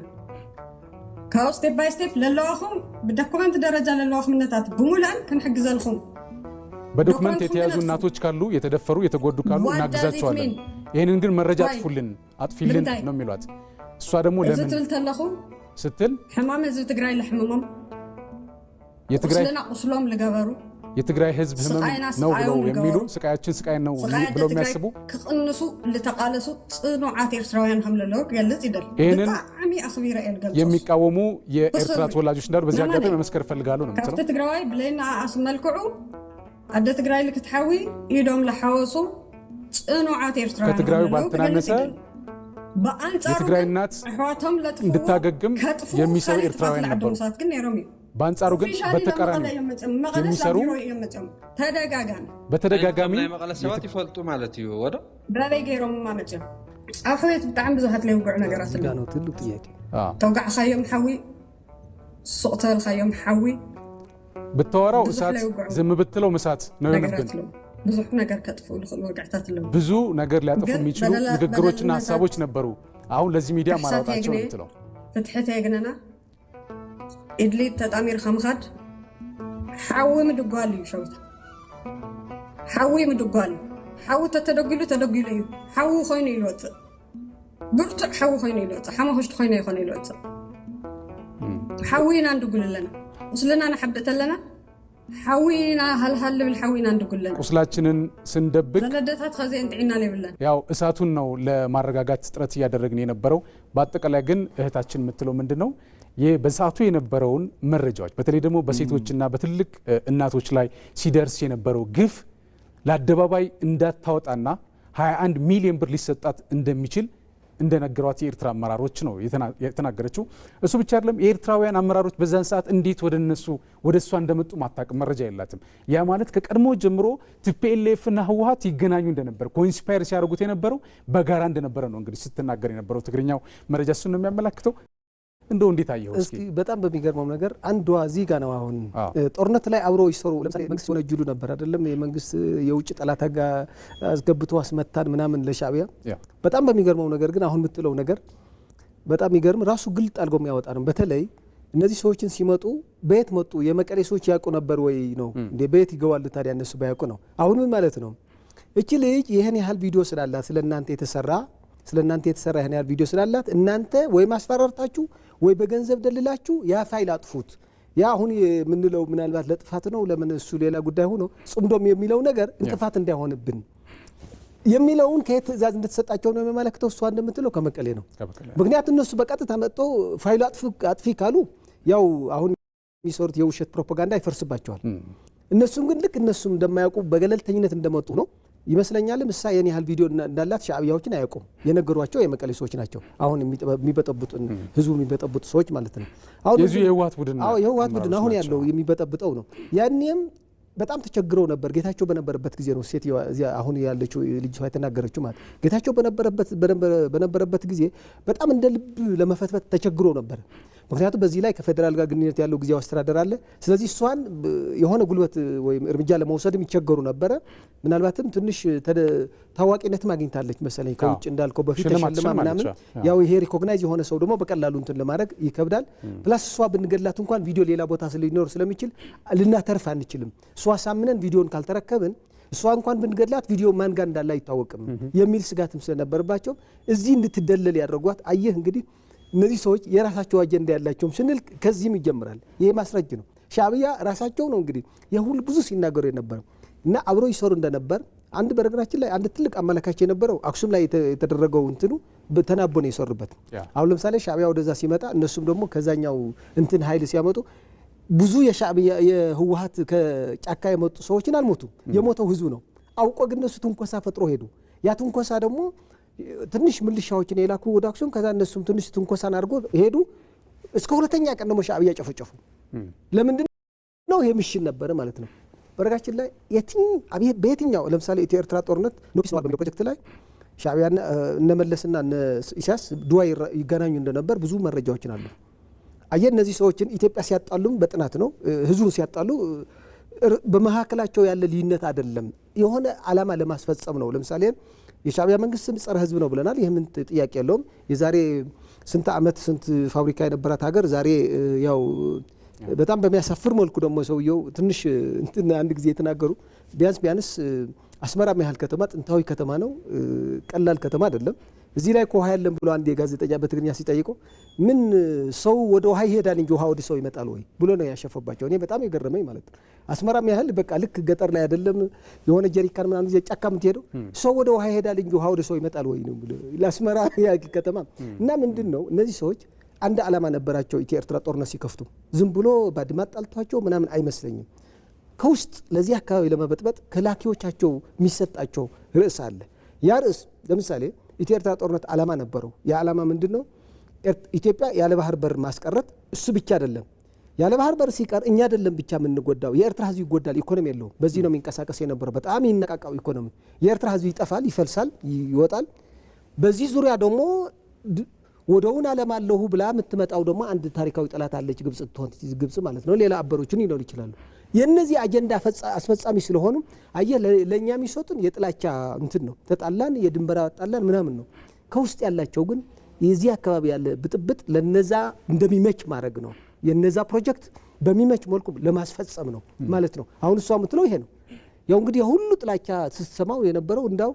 ካው ስቴፕ ባይ ስቴፕ ለለዋኹም በዶክመንት ደረጃ ለለዋኹም ነታት በሙላን ከንሕግዘልኩም በዶክመንት የተያዙ እናቶች ካሉ የተደፈሩ የተጎዱ ካሉ እናግዛቸዋለን። ይሄንን ግን መረጃ አጥፊልን ነው የሚሏት። እሷ ደግሞ ለምን ስትል ሕማም ህዝብ ትግራይ ለሕመሞም ቁስሎም ለገበሩ የትግራይ ህዝብ ህመም ነው ብለው የሚሉ ስቃያችን ስቃይ ነው ብለው የሚያስቡ ከቅንሱ ለተቃለሱ ጽኑዓት ኤርትራውያን ሀምለለው ገለጽ ይደል በጣም አኽቢራ ኤልገለጽ የሚቃወሙ የኤርትራ ተወላጆች እንዳሉ በዚህ አጋጣሚ መመስከር ፈልጋለሁ ነው የምትለው። ከፍተ ትግራይ ብለና አስመልክዑ አደ ትግራይ ልክትሐዊ ይዶም ለሐወሱ ጽኑዓት ኤርትራውያን ከትግራዩ ባልተናነሰ የትግራይ እናት እንድታገግም የሚሰሩ ኤርትራውያን ነበሩ። በአንጻሩ ግን በተቃራኒ የሚሰሩ በተደጋጋሚ መቀለሰባት ይፈልጡ ማለት እዩ ወደ ብራይ ገይሮም ማለት እዩ። ኣብ ሕይወት ብጣዕሚ ብዙሓት ላይ ውግዕ ነገራት ነው ትልቅ ጥያቄ ተውጋዕኻዮም ሓዊ ሱቕተልኻዮም ሓዊ ብተወራው እሳት ዝም ብትለው እሳት ነው የምብን ብዙ ነገር ከጥፉ ወግዕታት አለው። ብዙ ነገር ሊያጠፉ የሚችሉ ንግግሮችና ሀሳቦች ነበሩ። አሁን ለዚህ ሚዲያ ማራውጣቸው ነው የምትለው። ፍትሕት የግነና ኢድሊት ተጣሚር ከምኻድ ሓዊ ምድጓል እዩ ሸውታ ሓዊ ምድጓል ሓዊ ተደጊሉ እዩ ሓዊ ኮይኑ ይልወፅእ ብርቱዕ ሓዊ ኮይኑ ይልወፅእ ሓመኽሽቲ ኮይኑ ይኾነ ይልወፅእ ሓዊና እንድጉል ኣለና ቁስልና ንሓብጥ ኣለና ሓዊና ሃልሃል ልብል ሓዊና እንድጉል ኣለና ቁስላችንን ስንደብቅ ዘለደታት ከዚያ እንጥዒና ለይብለን ያው እሳቱን ነው ለማረጋጋት ጥረት እያደረግን የነበረው። በአጠቃላይ ግን እህታችን የምትለው ምንድነው በሰዓቱ የነበረውን መረጃዎች በተለይ ደግሞ በሴቶችና በትልቅ እናቶች ላይ ሲደርስ የነበረው ግፍ ለአደባባይ እንዳታወጣና 21 ሚሊዮን ብር ሊሰጣት እንደሚችል እንደነገሯት የኤርትራ አመራሮች ነው የተናገረችው። እሱ ብቻ አይደለም የኤርትራውያን አመራሮች በዛን ሰዓት እንዴት ወደ እሷ እንደመጡ ማታውቅም፣ መረጃ የላትም። ያ ማለት ከቀድሞ ጀምሮ ቲፒኤልኤፍ እና ህወሓት ይገናኙ እንደነበር ኮንስፓየር ሲያደርጉት የነበረው በጋራ እንደነበረ ነው እንግዲህ ስትናገር የነበረው። ትግርኛው መረጃ እሱን ነው የሚያመላክተው። እንደው እንዴት አየው እስኪ? በጣም በሚገርመው ነገር አንዷ እዚህ ጋር ነው አሁን ጦርነት ላይ አብሮ ይሰሩ ለምሳሌ መንግስት ወነጅሉ ነበር አይደለም? የመንግስት የውጭ ጠላት ጋር አስገብቶ አስመታን ምናምን ለሻዕቢያ። በጣም በሚገርመው ነገር ግን አሁን የምትለው ነገር በጣም የሚገርም ራሱ ግልጥ አድርጎ የሚያወጣ ነው። በተለይ እነዚህ ሰዎችን ሲመጡ በየት መጡ? የመቀሌ ሰዎች ያውቁ ነበር ወይ ነው እንዴ? በየት ይገባሉ ታዲያ እነሱ ባያውቁ ነው? አሁን ምን ማለት ነው? እቺ ልጅ ይሄን ያህል ቪዲዮ ስላላት ስለናንተ የተሰራ ይሄን ያህል ቪዲዮ ስላላት እናንተ ወይ ማስፈራርታችሁ ወይ በገንዘብ ደልላችሁ ያ ፋይል አጥፉት። ያ አሁን የምንለው ምናልባት ለጥፋት ነው ለምን እሱ ሌላ ጉዳይ ሆኖ ጽምዶም የሚለው ነገር እንጥፋት እንዳይሆንብን የሚለውን ከየት ትእዛዝ እንደተሰጣቸው ነው የሚያመለክተው። እሷ እንደምትለው ከመቀሌ ነው። ምክንያቱም እነሱ በቀጥታ መጥቶ ፋይሉ አጥፊ ካሉ ያው አሁን የሚሰሩት የውሸት ፕሮፓጋንዳ ይፈርስባቸዋል። እነሱም ግን ልክ እነሱም እንደማያውቁ በገለልተኝነት እንደመጡ ነው ይመስለኛል። ምሳ የኔ ያህል ቪዲዮ እንዳላት ሻዕቢያዎችን አያውቁም። የነገሯቸው የመቀሌ ሰዎች ናቸው። አሁን የሚበጠብጡን ህዝቡ የሚበጠብጡ ሰዎች ማለት ነው። አሁን የህወሓት ቡድን አሁን ያለው የሚበጠብጠው ነው። ያኔም በጣም ተቸግረው ነበር። ጌታቸው በነበረበት ጊዜ ነው ሴት አሁን ያለችው ልጅቷ የተናገረችው ማለት ጌታቸው በነበረበት ጊዜ በጣም እንደ ልብ ለመፈትፈት ተቸግሮ ነበር። ምክንያቱም በዚህ ላይ ከፌደራል ጋር ግንኙነት ያለው ጊዜያዊ አስተዳደር አለ። ስለዚህ እሷን የሆነ ጉልበት ወይም እርምጃ ለመውሰድ የሚቸገሩ ነበረ። ምናልባትም ትንሽ ታዋቂነትም አግኝታለች መሰለኝ ከውጭ እንዳልከው በፊት ተሸልማ ምናምን። ያው ይሄ ሪኮግናይዝ የሆነ ሰው ደግሞ በቀላሉ እንትን ለማድረግ ይከብዳል። ፕላስ እሷ ብንገላት እንኳን ቪዲዮ ሌላ ቦታ ሊኖር ስለሚችል ልናተርፍ አንችልም። እሷ ሳምነን ቪዲዮን ካልተረከብን እሷ እንኳን ብንገላት ቪዲዮ ማን ጋር እንዳለ አይታወቅም የሚል ስጋትም ስለነበረባቸው እዚህ እንድትደለል ያደረጓት። አየህ እንግዲህ እነዚህ ሰዎች የራሳቸው አጀንዳ ያላቸውም ስንል ከዚህም ይጀምራል። ይሄ ማስረጅ ነው። ሻዕቢያ ራሳቸው ነው እንግዲህ የሁሉ ብዙ ሲናገሩ የነበረው እና አብሮ ይሰሩ እንደነበር አንድ በነገራችን ላይ አንድ ትልቅ አመለካች የነበረው አክሱም ላይ የተደረገው እንትኑ ተናቦ ነው የሰሩበት። አሁን ለምሳሌ ሻዕቢያ ወደዛ ሲመጣ እነሱም ደግሞ ከዛኛው እንትን ኃይል ሲያመጡ ብዙ የሻዕቢያ የህወሓት ከጫካ የመጡ ሰዎችን አልሞቱም። የሞተው ህዝቡ ነው። አውቆ ግን እነሱ ትንኮሳ ፈጥሮ ሄዱ። ያ ትንኮሳ ደግሞ ትንሽ ምልሻዎችን የላኩ ወደ አክሱም፣ ከዛ እነሱም ትንሽ ትንኮሳን አድርጎ ሄዱ። እስከ ሁለተኛ ቀን ደግሞ ሻዕቢያ ጨፈጨፉ። ለምንድን ነው? ይሄ ምሽን ነበረ ማለት ነው። በረጋችን ላይ በየትኛው ለምሳሌ ኢትዮ ኤርትራ ጦርነት ኖቲስ በሚለው ፕሮጀክት ላይ ሻዕቢያና እነመለስና ኢሳያስ ዱባይ ይገናኙ እንደነበር ብዙ መረጃዎችን አሉ። አየህ እነዚህ ሰዎችን ኢትዮጵያ ሲያጣሉም በጥናት ነው። ህዝቡን ሲያጣሉ በመካከላቸው ያለ ልዩነት አይደለም፣ የሆነ ዓላማ ለማስፈጸም ነው። ለምሳሌ የሻዕቢያ መንግስት ጸረ ህዝብ ነው ብለናል። ይህ ምን ጥያቄ የለውም። የዛሬ ስንት ዓመት ስንት ፋብሪካ የነበራት ሀገር ዛሬ ያው በጣም በሚያሳፍር መልኩ ደግሞ ሰውየው ትንሽ እንትን አንድ ጊዜ የተናገሩ ቢያንስ አስመራ ያህል ከተማ ጥንታዊ ከተማ ነው፣ ቀላል ከተማ አይደለም። እዚህ ላይ ውሃ ያለም ብሎ አንድ የጋዜጠኛ በትግርኛ ሲጠይቀው ምን ሰው ወደ ውሃ ይሄዳል እንጂ ውሃ ወደ ሰው ይመጣል ወይ ብሎ ነው ያሸፈባቸው። እኔ በጣም የገረመኝ ማለት ነው። አስመራም ያህል በቃ ልክ ገጠር ላይ አይደለም የሆነ ጀሪካን ምናምን ጊዜ ጫካ የምትሄደው ሰው ወደ ውሃ ይሄዳል እንጂ ውሃ ወደ ሰው ይመጣል ወይ ነው ብሎ ለአስመራ ያ ከተማ እና ምንድን ነው እነዚህ ሰዎች አንድ ዓላማ ነበራቸው። ኢትዮ ኤርትራ ጦርነት ሲከፍቱ ዝም ብሎ ባድማ ጣልቷቸው ምናምን አይመስለኝም። ከውስጥ ለዚህ አካባቢ ለመበጥበጥ ከላኪዎቻቸው የሚሰጣቸው ርዕስ አለ። ያ ርዕስ ለምሳሌ ኢትዮ ኤርትራ ጦርነት ዓላማ ነበረው። ያ ዓላማ ምንድን ነው? ኢትዮጵያ ያለ ባህር በር ማስቀረት። እሱ ብቻ አይደለም፣ ያለ ባህር በር ሲቀር እኛ አይደለም ብቻ የምንጎዳው፣ የኤርትራ ህዝብ ይጎዳል። ኢኮኖሚ የለውም። በዚህ ነው የሚንቀሳቀስ የነበረው። በጣም ይነቃቃው ኢኮኖሚ። የኤርትራ ህዝብ ይጠፋል፣ ይፈልሳል፣ ይወጣል። በዚህ ዙሪያ ደግሞ ወደውን ዓለም አለሁ ብላ የምትመጣው ደግሞ አንድ ታሪካዊ ጠላት አለች፣ ግብጽ ትሆን ግብጽ ማለት ነው። ሌላ አበሮችን ይኖር ይችላሉ። የነዚህ አጀንዳ አስፈጻሚ ስለሆኑ አየህ ለኛ የሚሰጡን የጥላቻ እንትን ነው። ተጣላን፣ የድንበር አጣላን ምናምን ነው። ከውስጥ ያላቸው ግን የዚህ አካባቢ ያለ ብጥብጥ ለነዛ እንደሚመች ማድረግ ነው። የነዛ ፕሮጀክት በሚመች መልኩ ለማስፈጸም ነው ማለት ነው። አሁን እሷ የምትለው ይሄ ነው። ያው እንግዲህ ሁሉ ጥላቻ ስትሰማው የነበረው እንዳው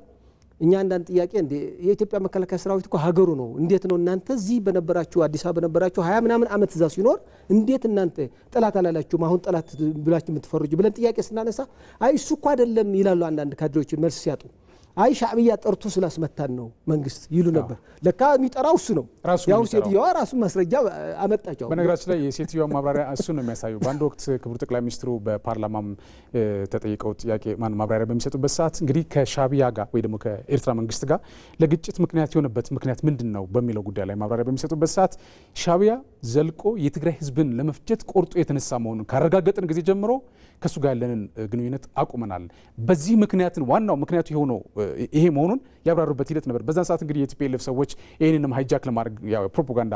እኛ አንዳንድ ጥያቄ እንደ የኢትዮጵያ መከላከያ ሰራዊት እኮ ሀገሩ ነው። እንዴት ነው እናንተ እዚህ በነበራችሁ አዲስ አበባ በነበራችሁ 20 ምናምን ዓመት እዛ ሲኖር እንዴት እናንተ ጠላት አላላችሁም? አሁን ጠላት ብላችሁ የምትፈርጁ ብለን ጥያቄ ስናነሳ አይ እሱ እኮ አይደለም ይላሉ አንዳንድ ካድሬዎች መልስ ሲያጡ። አይ ሻዕብያ ጠርቶ ስላስመታን ነው መንግስት ይሉ ነበር። ለካ የሚጠራው እሱ ነው። ያው ሴትዮዋ ራሱ ማስረጃ አመጣቸው። በነገራችን ላይ የሴትዮዋ ማብራሪያ እሱ ነው የሚያሳየው። በአንድ ወቅት ክቡር ጠቅላይ ሚኒስትሩ በፓርላማም ተጠይቀው ጥያቄ ማብራሪያ በሚሰጡበት ሰዓት እንግዲህ ከሻዕቢያ ጋር ወይ ደግሞ ከኤርትራ መንግስት ጋር ለግጭት ምክንያት የሆነበት ምክንያት ምንድን ነው በሚለው ጉዳይ ላይ ማብራሪያ በሚሰጡበት ሰዓት ሻዕቢያ ዘልቆ የትግራይ ህዝብን ለመፍጀት ቆርጦ የተነሳ መሆኑን ካረጋገጥን ጊዜ ጀምሮ ከሱ ጋር ያለንን ግንኙነት አቁመናል። በዚህ ምክንያትን ዋናው ምክንያቱ የሆነው ይሄ መሆኑን ያብራሩበት ሂደት ነበር። በዛን ሰዓት እንግዲህ የቲፒኤልኤፍ ሰዎች ይህንንም ሃይጃክ ለማድረግ ያው ፕሮፓጋንዳ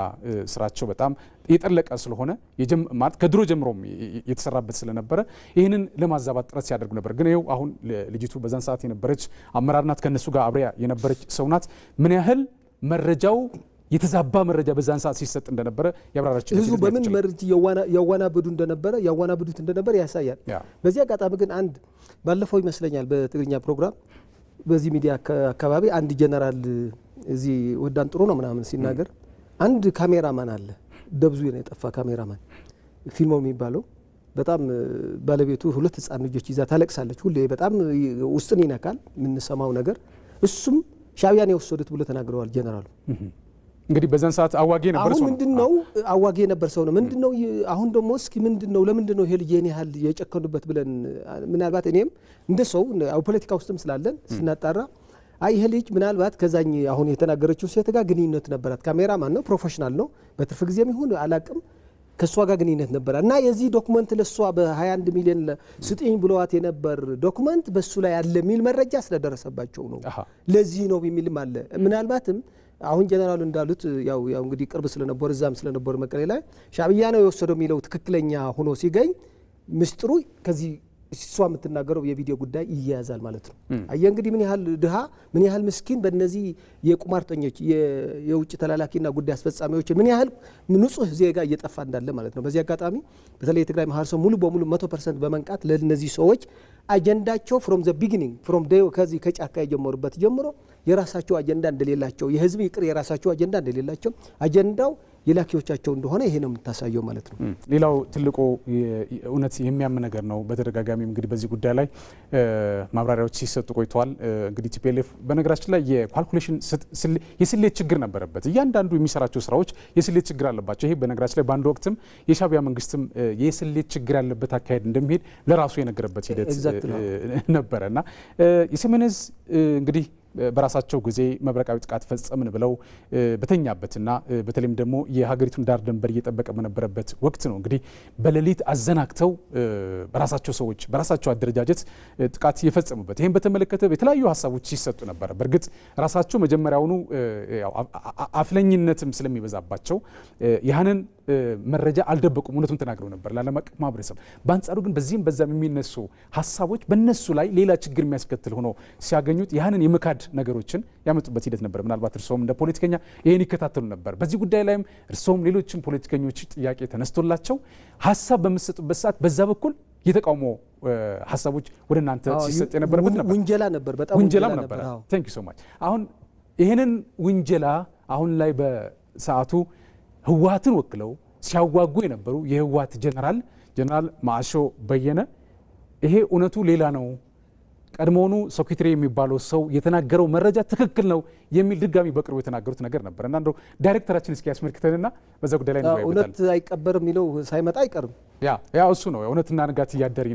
ስራቸው በጣም የጠለቀ ስለሆነ ማለት ከድሮ ጀምሮም የተሰራበት ስለነበረ ይህንን ለማዛባት ጥረት ሲያደርጉ ነበር። ግን ይኸው አሁን ልጅቱ በዛን ሰዓት የነበረች አመራር ናት፣ ከነሱ ጋር አብሪያ የነበረች ሰው ናት። ምን ያህል መረጃው የተዛባ መረጃ በዛን ሰዓት ሲሰጥ እንደነበረ ያብራራች። ህዝቡ በምን መረጃ ያዋናብዱት እንደነበረ ያሳያል። በዚህ አጋጣሚ ግን አንድ ባለፈው ይመስለኛል በትግርኛ ፕሮግራም በዚህ ሚዲያ አካባቢ አንድ ጀነራል እዚህ ወዳን ጥሩ ነው ምናምን ሲናገር አንድ ካሜራማን አለ ደብዙ የጠፋ ካሜራማን ፊልሞ የሚባለው በጣም ባለቤቱ ሁለት ህፃን ልጆች ይዛ ታለቅሳለች። ሁሌ በጣም ውስጥን ይነካል የምንሰማው ነገር። እሱም ሻዕቢያን የወሰዱት ብሎ ተናግረዋል ጀነራሉ። እንግዲህ በዛን ሰዓት አዋጌ ነበር ሰው ነው። ምንድነው አዋጌ ነበር ሰው ነው። ምንድነው አሁን ደግሞ እስኪ ምንድነው ለምንድነው ይሄ ልጅ የኔ ያህል የጨከኑበት ብለን ምናልባት እኔም እንደ ሰው ፖለቲካ ውስጥም ስላለን ስናጣራ አይ ይሄ ልጅ ምናልባት ከዛኝ አሁን የተናገረችው ሴት ጋር ግንኙነት ነበራት። ካሜራማን ነው፣ ፕሮፌሽናል ነው። በትርፍ ጊዜም ይሁን አላቅም ከሷ ጋር ግንኙነት ነበረ እና የዚህ ዶክመንት ለሷ በ21 ሚሊዮን ስጥኝ ብለዋት የነበር ዶክመንት በሱ ላይ ያለ ሚል መረጃ ስለደረሰባቸው ነው። ለዚህ ነው የሚልም አለ። ምናልባትም አሁን ጀነራሉ እንዳሉት ያው እንግዲህ ቅርብ ስለነበረ እዛም ስለነበረ መቀሌ ላይ ሻዕቢያ ነው የወሰደው የሚለው ትክክለኛ ሆኖ ሲገኝ ምስጥሩ ከዚህ እሷ የምትናገረው የቪዲዮ ጉዳይ ይያያዛል ማለት ነው። አየ እንግዲህ ምን ያህል ድሃ ምን ያህል ምስኪን በእነዚህ የቁማርተኞች የውጭ ተላላኪና ጉዳይ አስፈጻሚዎች ምን ያህል ንጹህ ዜጋ እየጠፋ እንዳለ ማለት ነው። በዚህ አጋጣሚ በተለይ የትግራይ ማህበረሰብ ሙሉ በሙሉ 100% በመንቃት ለነዚህ ሰዎች አጀንዳቸው ፍሮም ዘ ቢጊኒንግ ፍሮም ዴይ ከዚህ ከጫካ የጀመሩበት ጀምሮ የራሳቸው አጀንዳ እንደሌላቸው የህዝብ ይቅር የራሳቸው አጀንዳ እንደሌላቸው አጀንዳው የላኪዎቻቸው እንደሆነ ይሄ ነው የምታሳየው ማለት ነው። ሌላው ትልቁ እውነት የሚያምን ነገር ነው። በተደጋጋሚ እንግዲህ በዚህ ጉዳይ ላይ ማብራሪያዎች ሲሰጡ ቆይተዋል። እንግዲህ ቲፒኤልኤፍ በነገራችን ላይ የካልኩሌሽን የስሌት ችግር ነበረበት። እያንዳንዱ የሚሰራቸው ስራዎች የስሌት ችግር አለባቸው። ይሄ በነገራችን ላይ በአንድ ወቅትም የሻዕቢያ መንግስትም የስሌት ችግር ያለበት አካሄድ እንደሚሄድ ለራሱ የነገረበት ሂደት ነበረና የሰሜን ዕዝ እንግዲህ በራሳቸው ጊዜ መብረቃዊ ጥቃት ፈጸምን ብለው በተኛበትና በተለይም ደግሞ የሀገሪቱን ዳር ድንበር እየጠበቀ በነበረበት ወቅት ነው እንግዲህ በሌሊት አዘናግተው በራሳቸው ሰዎች በራሳቸው አደረጃጀት ጥቃት የፈጸሙበት። ይህም በተመለከተ የተለያዩ ሀሳቦች ሲሰጡ ነበር። በእርግጥ ራሳቸው መጀመሪያውኑ አፍለኝነትም ስለሚበዛባቸው ያንን መረጃ አልደበቁም፣ እውነቱን ተናግረው ነበር ለዓለም አቀፍ ማህበረሰብ። በአንጻሩ ግን በዚህም በዛም የሚነሱ ሀሳቦች በእነሱ ላይ ሌላ ችግር የሚያስከትል ሆኖ ሲያገኙት ያንን የመካድ ነገሮችን ያመጡበት ሂደት ነበር። ምናልባት እርስዎም እንደ ፖለቲከኛ ይህን ይከታተሉ ነበር። በዚህ ጉዳይ ላይም እርስዎም ሌሎችም ፖለቲከኞች ጥያቄ ተነስቶላቸው ሀሳብ በምትሰጡበት ሰዓት በዛ በኩል የተቃውሞ ሀሳቦች ወደ እናንተ ሲሰጥ የነበረበት ነበር። ውንጀላ ነበር፣ በጣም ውንጀላም ነበር። ታንክ ዩ ሶ ማች። አሁን ይህንን ውንጀላ አሁን ላይ በሰዓቱ ህወሓትን ወክለው ሲያዋጉ የነበሩ የህወሓት ጀነራል ማዕሾ በየነ ይሄ እውነቱ ሌላ ነው፣ ቀድሞውኑ ሴክሬታሪ የሚባለው ሰው የተናገረው መረጃ ትክክል ነው የሚል ድጋሚ በቅርቡ የተናገሩት ነገር ነበር እና እንደው ዳይሬክተራችን እስኪ ያስመልክተንና በዛ ጉዳይ ላይ ነው እውነት አይቀበርም የሚለው ሳይመጣ አይቀርም። ያ እሱ ነው እውነትና ንጋት እያደር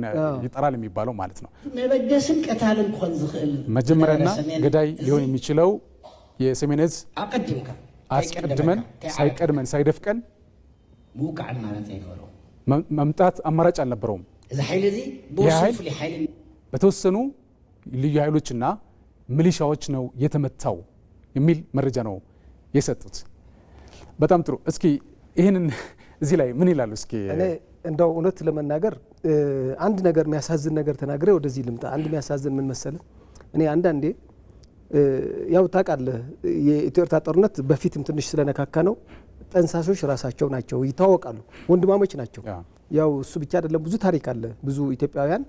ይጠራል የሚባለው ማለት ነው። መበገስን ቀታልን ኮን ዝኽእል መጀመሪያና ገዳይ ሊሆን የሚችለው የሰሜን ዕዝ አስቀድመን ሳይቀድመን ሳይደፍቀን ሙቃዕ ማለት አይፈረው መምጣት አማራጭ አልነበረውም። እዚ ኃይል እዚ በወሰፍ ኃይል በተወሰኑ ልዩ ኃይሎችና ሚሊሻዎች ነው የተመታው የሚል መረጃ ነው የሰጡት። በጣም ጥሩ። እስኪ ይህንን እዚህ ላይ ምን ይላሉ? እስኪ እኔ እንደው እውነት ለመናገር አንድ ነገር የሚያሳዝን ነገር ተናግሬ ወደዚህ ልምጣ። አንድ የሚያሳዝን ምን መሰለህ፣ እኔ አንዳንዴ ያው ታውቃለህ የኢትዮ ኤርትራ ጦርነት በፊትም ትንሽ ስለነካካ ነው ጠንሳሾች ራሳቸው ናቸው፣ ይታወቃሉ፣ ወንድማሞች ናቸው። ያው እሱ ብቻ አይደለም፣ ብዙ ታሪክ አለ። ብዙ ኢትዮጵያውያን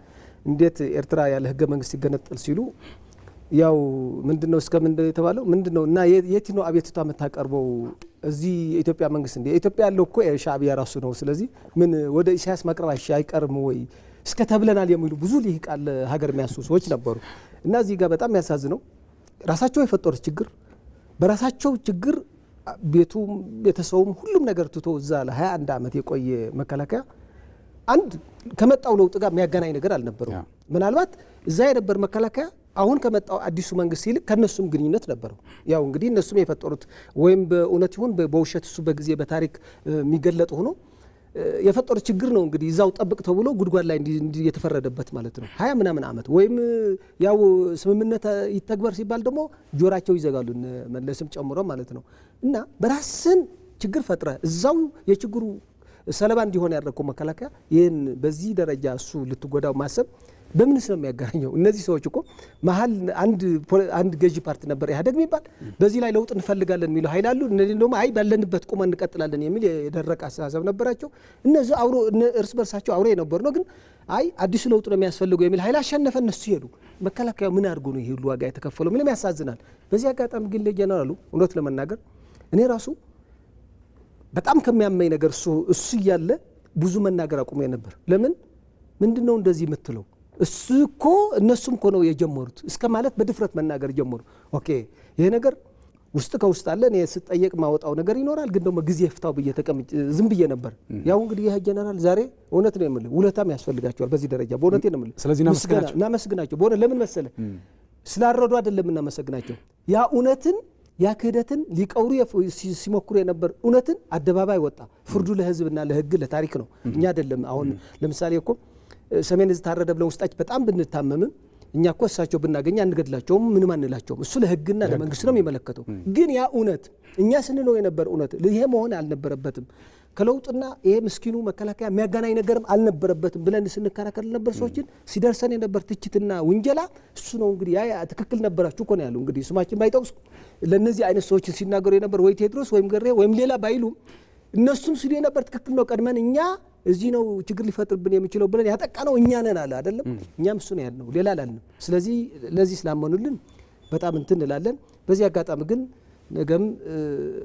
እንዴት ኤርትራ ያለ ህገ መንግስት ሲገነጠል ሲሉ ያው ምንድነው እስከምን የተባለው ምንድነው እና የት ነው አቤቱታ የምታቀርበው እዚህ የኢትዮጵያ መንግስት እንደ ኢትዮጵያ ያለው እኮ ሻዕቢያ ራሱ ነው፣ ስለዚህ ምን ወደ ኢሳያስ ማቅረብ አይቀርም ወይ እስከ ተብለናል የሚሉ ብዙ ሊቃል ሀገር የሚያሱ ሰዎች ነበሩ። እና እዚህ ጋር በጣም ያሳዝነው ራሳቸው የፈጠሩት ችግር በራሳቸው ችግር ቤቱም ቤተሰቡም ሁሉም ነገር ትቶ እዛ ለ21 ዓመት የቆየ መከላከያ አንድ ከመጣው ለውጥ ጋር የሚያገናኝ ነገር አልነበረው። ምናልባት እዛ የነበር መከላከያ አሁን ከመጣው አዲሱ መንግስት ይልቅ ከነሱም ግንኙነት ነበረው። ያው እንግዲህ እነሱም የፈጠሩት ወይም በእውነት ይሁን በውሸት እሱ በጊዜ በታሪክ የሚገለጥ ሆኖ የፈጠሩት ችግር ነው። እንግዲህ እዛው ጠብቅ ተብሎ ጉድጓድ ላይ የተፈረደበት ማለት ነው 20 ምናምን ዓመት። ወይም ያው ስምምነት ይተግበር ሲባል ደግሞ ጆራቸው ይዘጋሉ መለስም ጨምሮ ማለት ነው። እና በራስን ችግር ፈጥረ እዛው የችግሩ ሰለባ እንዲሆን ያደረገው መከላከያ ይህን በዚህ ደረጃ እሱ ልትጎዳው ማሰብ በምንስ ነው የሚያገናኘው? እነዚህ ሰዎች እኮ መሀል አንድ ገዢ ፓርቲ ነበር ኢህአዴግ የሚባል በዚህ ላይ ለውጥ እንፈልጋለን የሚሉ ኃይል አሉ። እነዚህ ደግሞ አይ ባለንበት ቁመን እንቀጥላለን የሚል የደረቀ አስተሳሰብ ነበራቸው። እነዚህ እርስ በርሳቸው አውሬ የነበሩ ነው። ግን አይ አዲሱ ለውጥ ነው የሚያስፈልገው የሚል ኃይል አሸነፈ። እነሱ ሄዱ። መከላከያው ምን አድርጎ ነው ይሄ ሁሉ ዋጋ የተከፈለው? ምንም ያሳዝናል። በዚህ አጋጣሚ ግን ለጀነራሉ እውነት ለመናገር እኔ ራሱ በጣም ከሚያመኝ ነገር እሱ እያለ ብዙ መናገር አቁሜ ነበር። ለምን ምንድነው እንደዚህ የምትለው? እሱ እኮ እነሱም እኮ ነው የጀመሩት እስከ ማለት በድፍረት መናገር ጀመሩ። ኦኬ ይሄ ነገር ውስጥ ከውስጥ አለ። እኔ ስጠየቅ ማወጣው ነገር ይኖራል። ግን ደግሞ ጊዜ ፍታው ብዬ ተቀምጬ ዝም ብዬ ነበር። ያው እንግዲህ ይሄ ጀነራል ዛሬ እውነት ነው የምልህ ውለታም ያስፈልጋቸዋል በዚህ ደረጃ በእውነቴ ነው የምልህ። ስለዚህ እናመስግናቸው። በእውነት ለምን መሰለ ስላረዱ አይደለም እናመሰግናቸው። ያ እውነትን ያ ክህደትን ሊቀውሩ ሲሞክሩ የነበር እውነትን አደባባይ ወጣ። ፍርዱ ለህዝብና ለህግ ለታሪክ ነው። እኛ አይደለም። አሁን ለምሳሌ እኮ ሰሜን እዝ ታረደ ብለን ውስጣችን በጣም ብንታመምም እኛ እኮ እሳቸው ብናገኝ አንገድላቸውም ምንም አንላቸውም። እሱ ለህግና ለመንግስት ነው የሚመለከተው። ግን ያ እውነት እኛ ስንለው የነበር እውነት ይሄ መሆን አልነበረበትም። ከለውጥና ይሄ ምስኪኑ መከላከያ የሚያገናኝ ነገርም አልነበረበትም ብለን ስንከራከር ነበር። ሰዎችን ሲደርሰን የነበር ትችትና ውንጀላ እሱ ነው እንግዲህ ያ ትክክል ነበራችሁ እኮ ነው ያለው። እንግዲህ ስማችን ባይጠቅሱ ለነዚህ አይነት ሰዎችን ሲናገሩ የነበር ወይ ቴድሮስ ወይም ገሬ ወይም ሌላ ባይሉም እነሱም ሲሉ የነበር ትክክል ነው። ቀድመን እኛ እዚህ ነው ችግር ሊፈጥርብን የሚችለው ብለን ያጠቃነው እኛ ነን አለ አይደለም። እኛም እሱ ነው ያልነው ሌላ አላልንም። ስለዚህ ለዚህ ስላመኑልን በጣም እንትን እንላለን። በዚህ አጋጣሚ ግን ነገም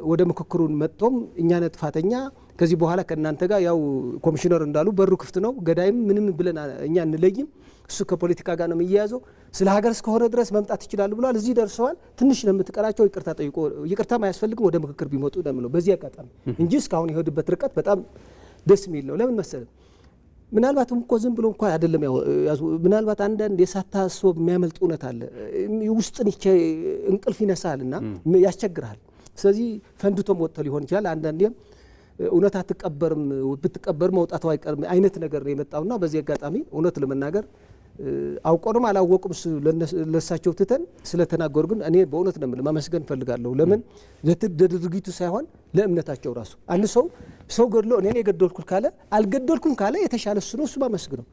ወደ ምክክሩን መጥቶም እኛ ነን ጥፋተኛ ከዚህ በኋላ ከእናንተ ጋር ያው ኮሚሽነር እንዳሉ በሩ ክፍት ነው ገዳይም ምንም ብለን እኛ እንለይም። እሱ ከፖለቲካ ጋር ነው የሚያያዘው። ስለ ሀገር እስከሆነ ድረስ መምጣት ይችላል ብሏል። እዚህ ደርሰዋል። ትንሽ ለምትቀራቸው ይቅርታ ጠይቆ ይቅርታም አያስፈልግም ወደ ምክክር ቢመጡ ነው በዚህ አጋጣሚ እንጂ እስካሁን የሄዱበት ርቀት በጣም ደስ የሚል ነው። ለምን መሰለህ ምናልባትም እኮ ዝም ብሎ እንኳን አይደለም ምናልባት አንዳንድ የሳታስበው የሚያመልጥ እውነት አለ ውስጥን እንቅልፍ ይነሳልና ያስቸግራል። ስለዚህ ፈንድቶም ወጥቶ ሊሆን ይችላል። አንዳንዴም እውነት አትቀበርም ብትቀበር መውጣቱ አይቀርም አይነት ነገር ነው የመጣውና በዚህ አጋጣሚ እውነት ለመናገር አውቆንም አላወቁም ለሳቸው ትተን ስለተናገሩ ግን እኔ በእውነት ነው ማመስገን ፈልጋለሁ። ለምን ለድርጊቱ ሳይሆን ለእምነታቸው ራሱ አንድ ሰው ገድሎ እኔ የገደልኩት ካለ አልገደልኩም ካለ የተሻለ እሱ ነው እሱ ማመስገነው።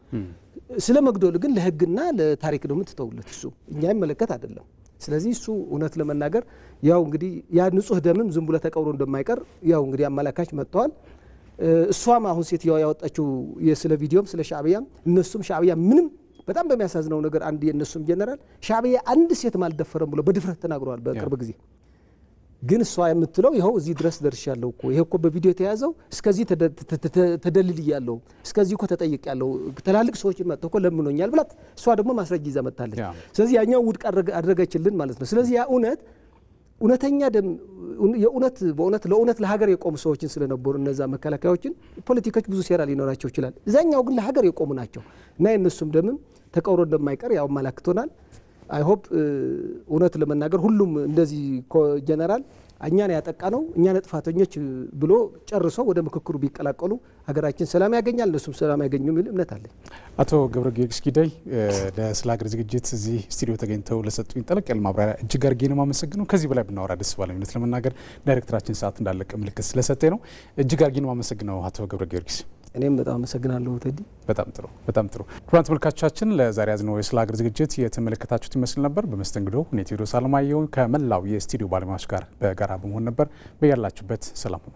ስለ መግደሉ ግን ለህግና ለታሪክ ነው የምትተውለት እሱ እኛ ይመለከት አይደለም። ስለዚህ እሱ እውነት ለመናገር ያው እንግዲህ ያ ንጹህ ደምም ዝም ብሎ ተቀብሮ እንደማይቀር ያው እንግዲህ አመላካች መጥተዋል። እሷም አሁን ሴትየዋ ያወጣችው ስለ ቪዲዮም ስለ ሻዕቢያም እነሱም ሻዕቢያ ምንም በጣም በሚያሳዝነው ነገር አንድ የነሱም ጀነራል ሻዕቢያ አንድ ሴት ማልደፈረም ብሎ በድፍረት ተናግረዋል በቅርብ ጊዜ። ግን እሷ የምትለው ይኸው እዚህ ድረስ ደርሻለሁ እኮ ይሄ እኮ በቪዲዮ የተያዘው እስከዚህ ተደልልያለሁ እስከዚህ እኮ ተጠይቄያለሁ ትላልቅ ሰዎች መጥተው እኮ ለምኖኛል ብላት እሷ ደግሞ ማስረጃ ይዛ መጣለች። ስለዚህ ያኛው ውድቅ አድርገችልን ማለት ነው። ስለዚህ ያ እውነተኛ ደም የእውነት በእውነት ለእውነት ለሀገር የቆሙ ሰዎችን ስለነበሩ እነዛ መከላከያዎችን ፖለቲካዎች ብዙ ሴራ ሊኖራቸው ይችላል። እዛኛው ግን ለሀገር የቆሙ ናቸው እና የነሱም ደምም ተቀብሮ እንደማይቀር ያው ማላክቶናል። አይ ሆፕ እውነት ለመናገር ሁሉም እንደዚህ ጀነራል እኛን ያጠቃ ነው እኛን ጥፋተኞች ብሎ ጨርሰው ወደ ምክክሩ ቢቀላቀሉ ሀገራችን ሰላም ያገኛል እነሱም ሰላም ያገኙ የሚል እምነት አለ። አቶ ገብረ ጊዮርጊስ ኪዳይ ለስለ ሀገር ዝግጅት እዚህ ስቱዲዮ ተገኝተው ለሰጡኝ ጠለቅ ያለ ማብራሪያ እጅግ አድርጌ ነው የማመሰግነው። ከዚህ በላይ ብናወራ ደስ ባለኝ እውነት ለመናገር ዳይሬክተራችን ሰዓት እንዳለቀ ምልክት ስለሰጠኝ ነው። እጅግ አድርጌ ነው የማመሰግነው አቶ ገብረ ጊዮርጊስ። እኔም በጣም አመሰግናለሁ ቴዲ። በጣም ጥሩ። ክቡራን ተመልካቾቻችን ለዛሬ ያዝነው የስለ ሀገር ዝግጅት የተመለከታችሁት ይመስል ነበር። በመስተንግዶ እኔ ቴዎድሮስ አለማየሁ ከመላው የስቱዲዮ ባለሙያዎች ጋር በጋራ በመሆን ነበር። በያላችሁበት ሰላም ሁኑ።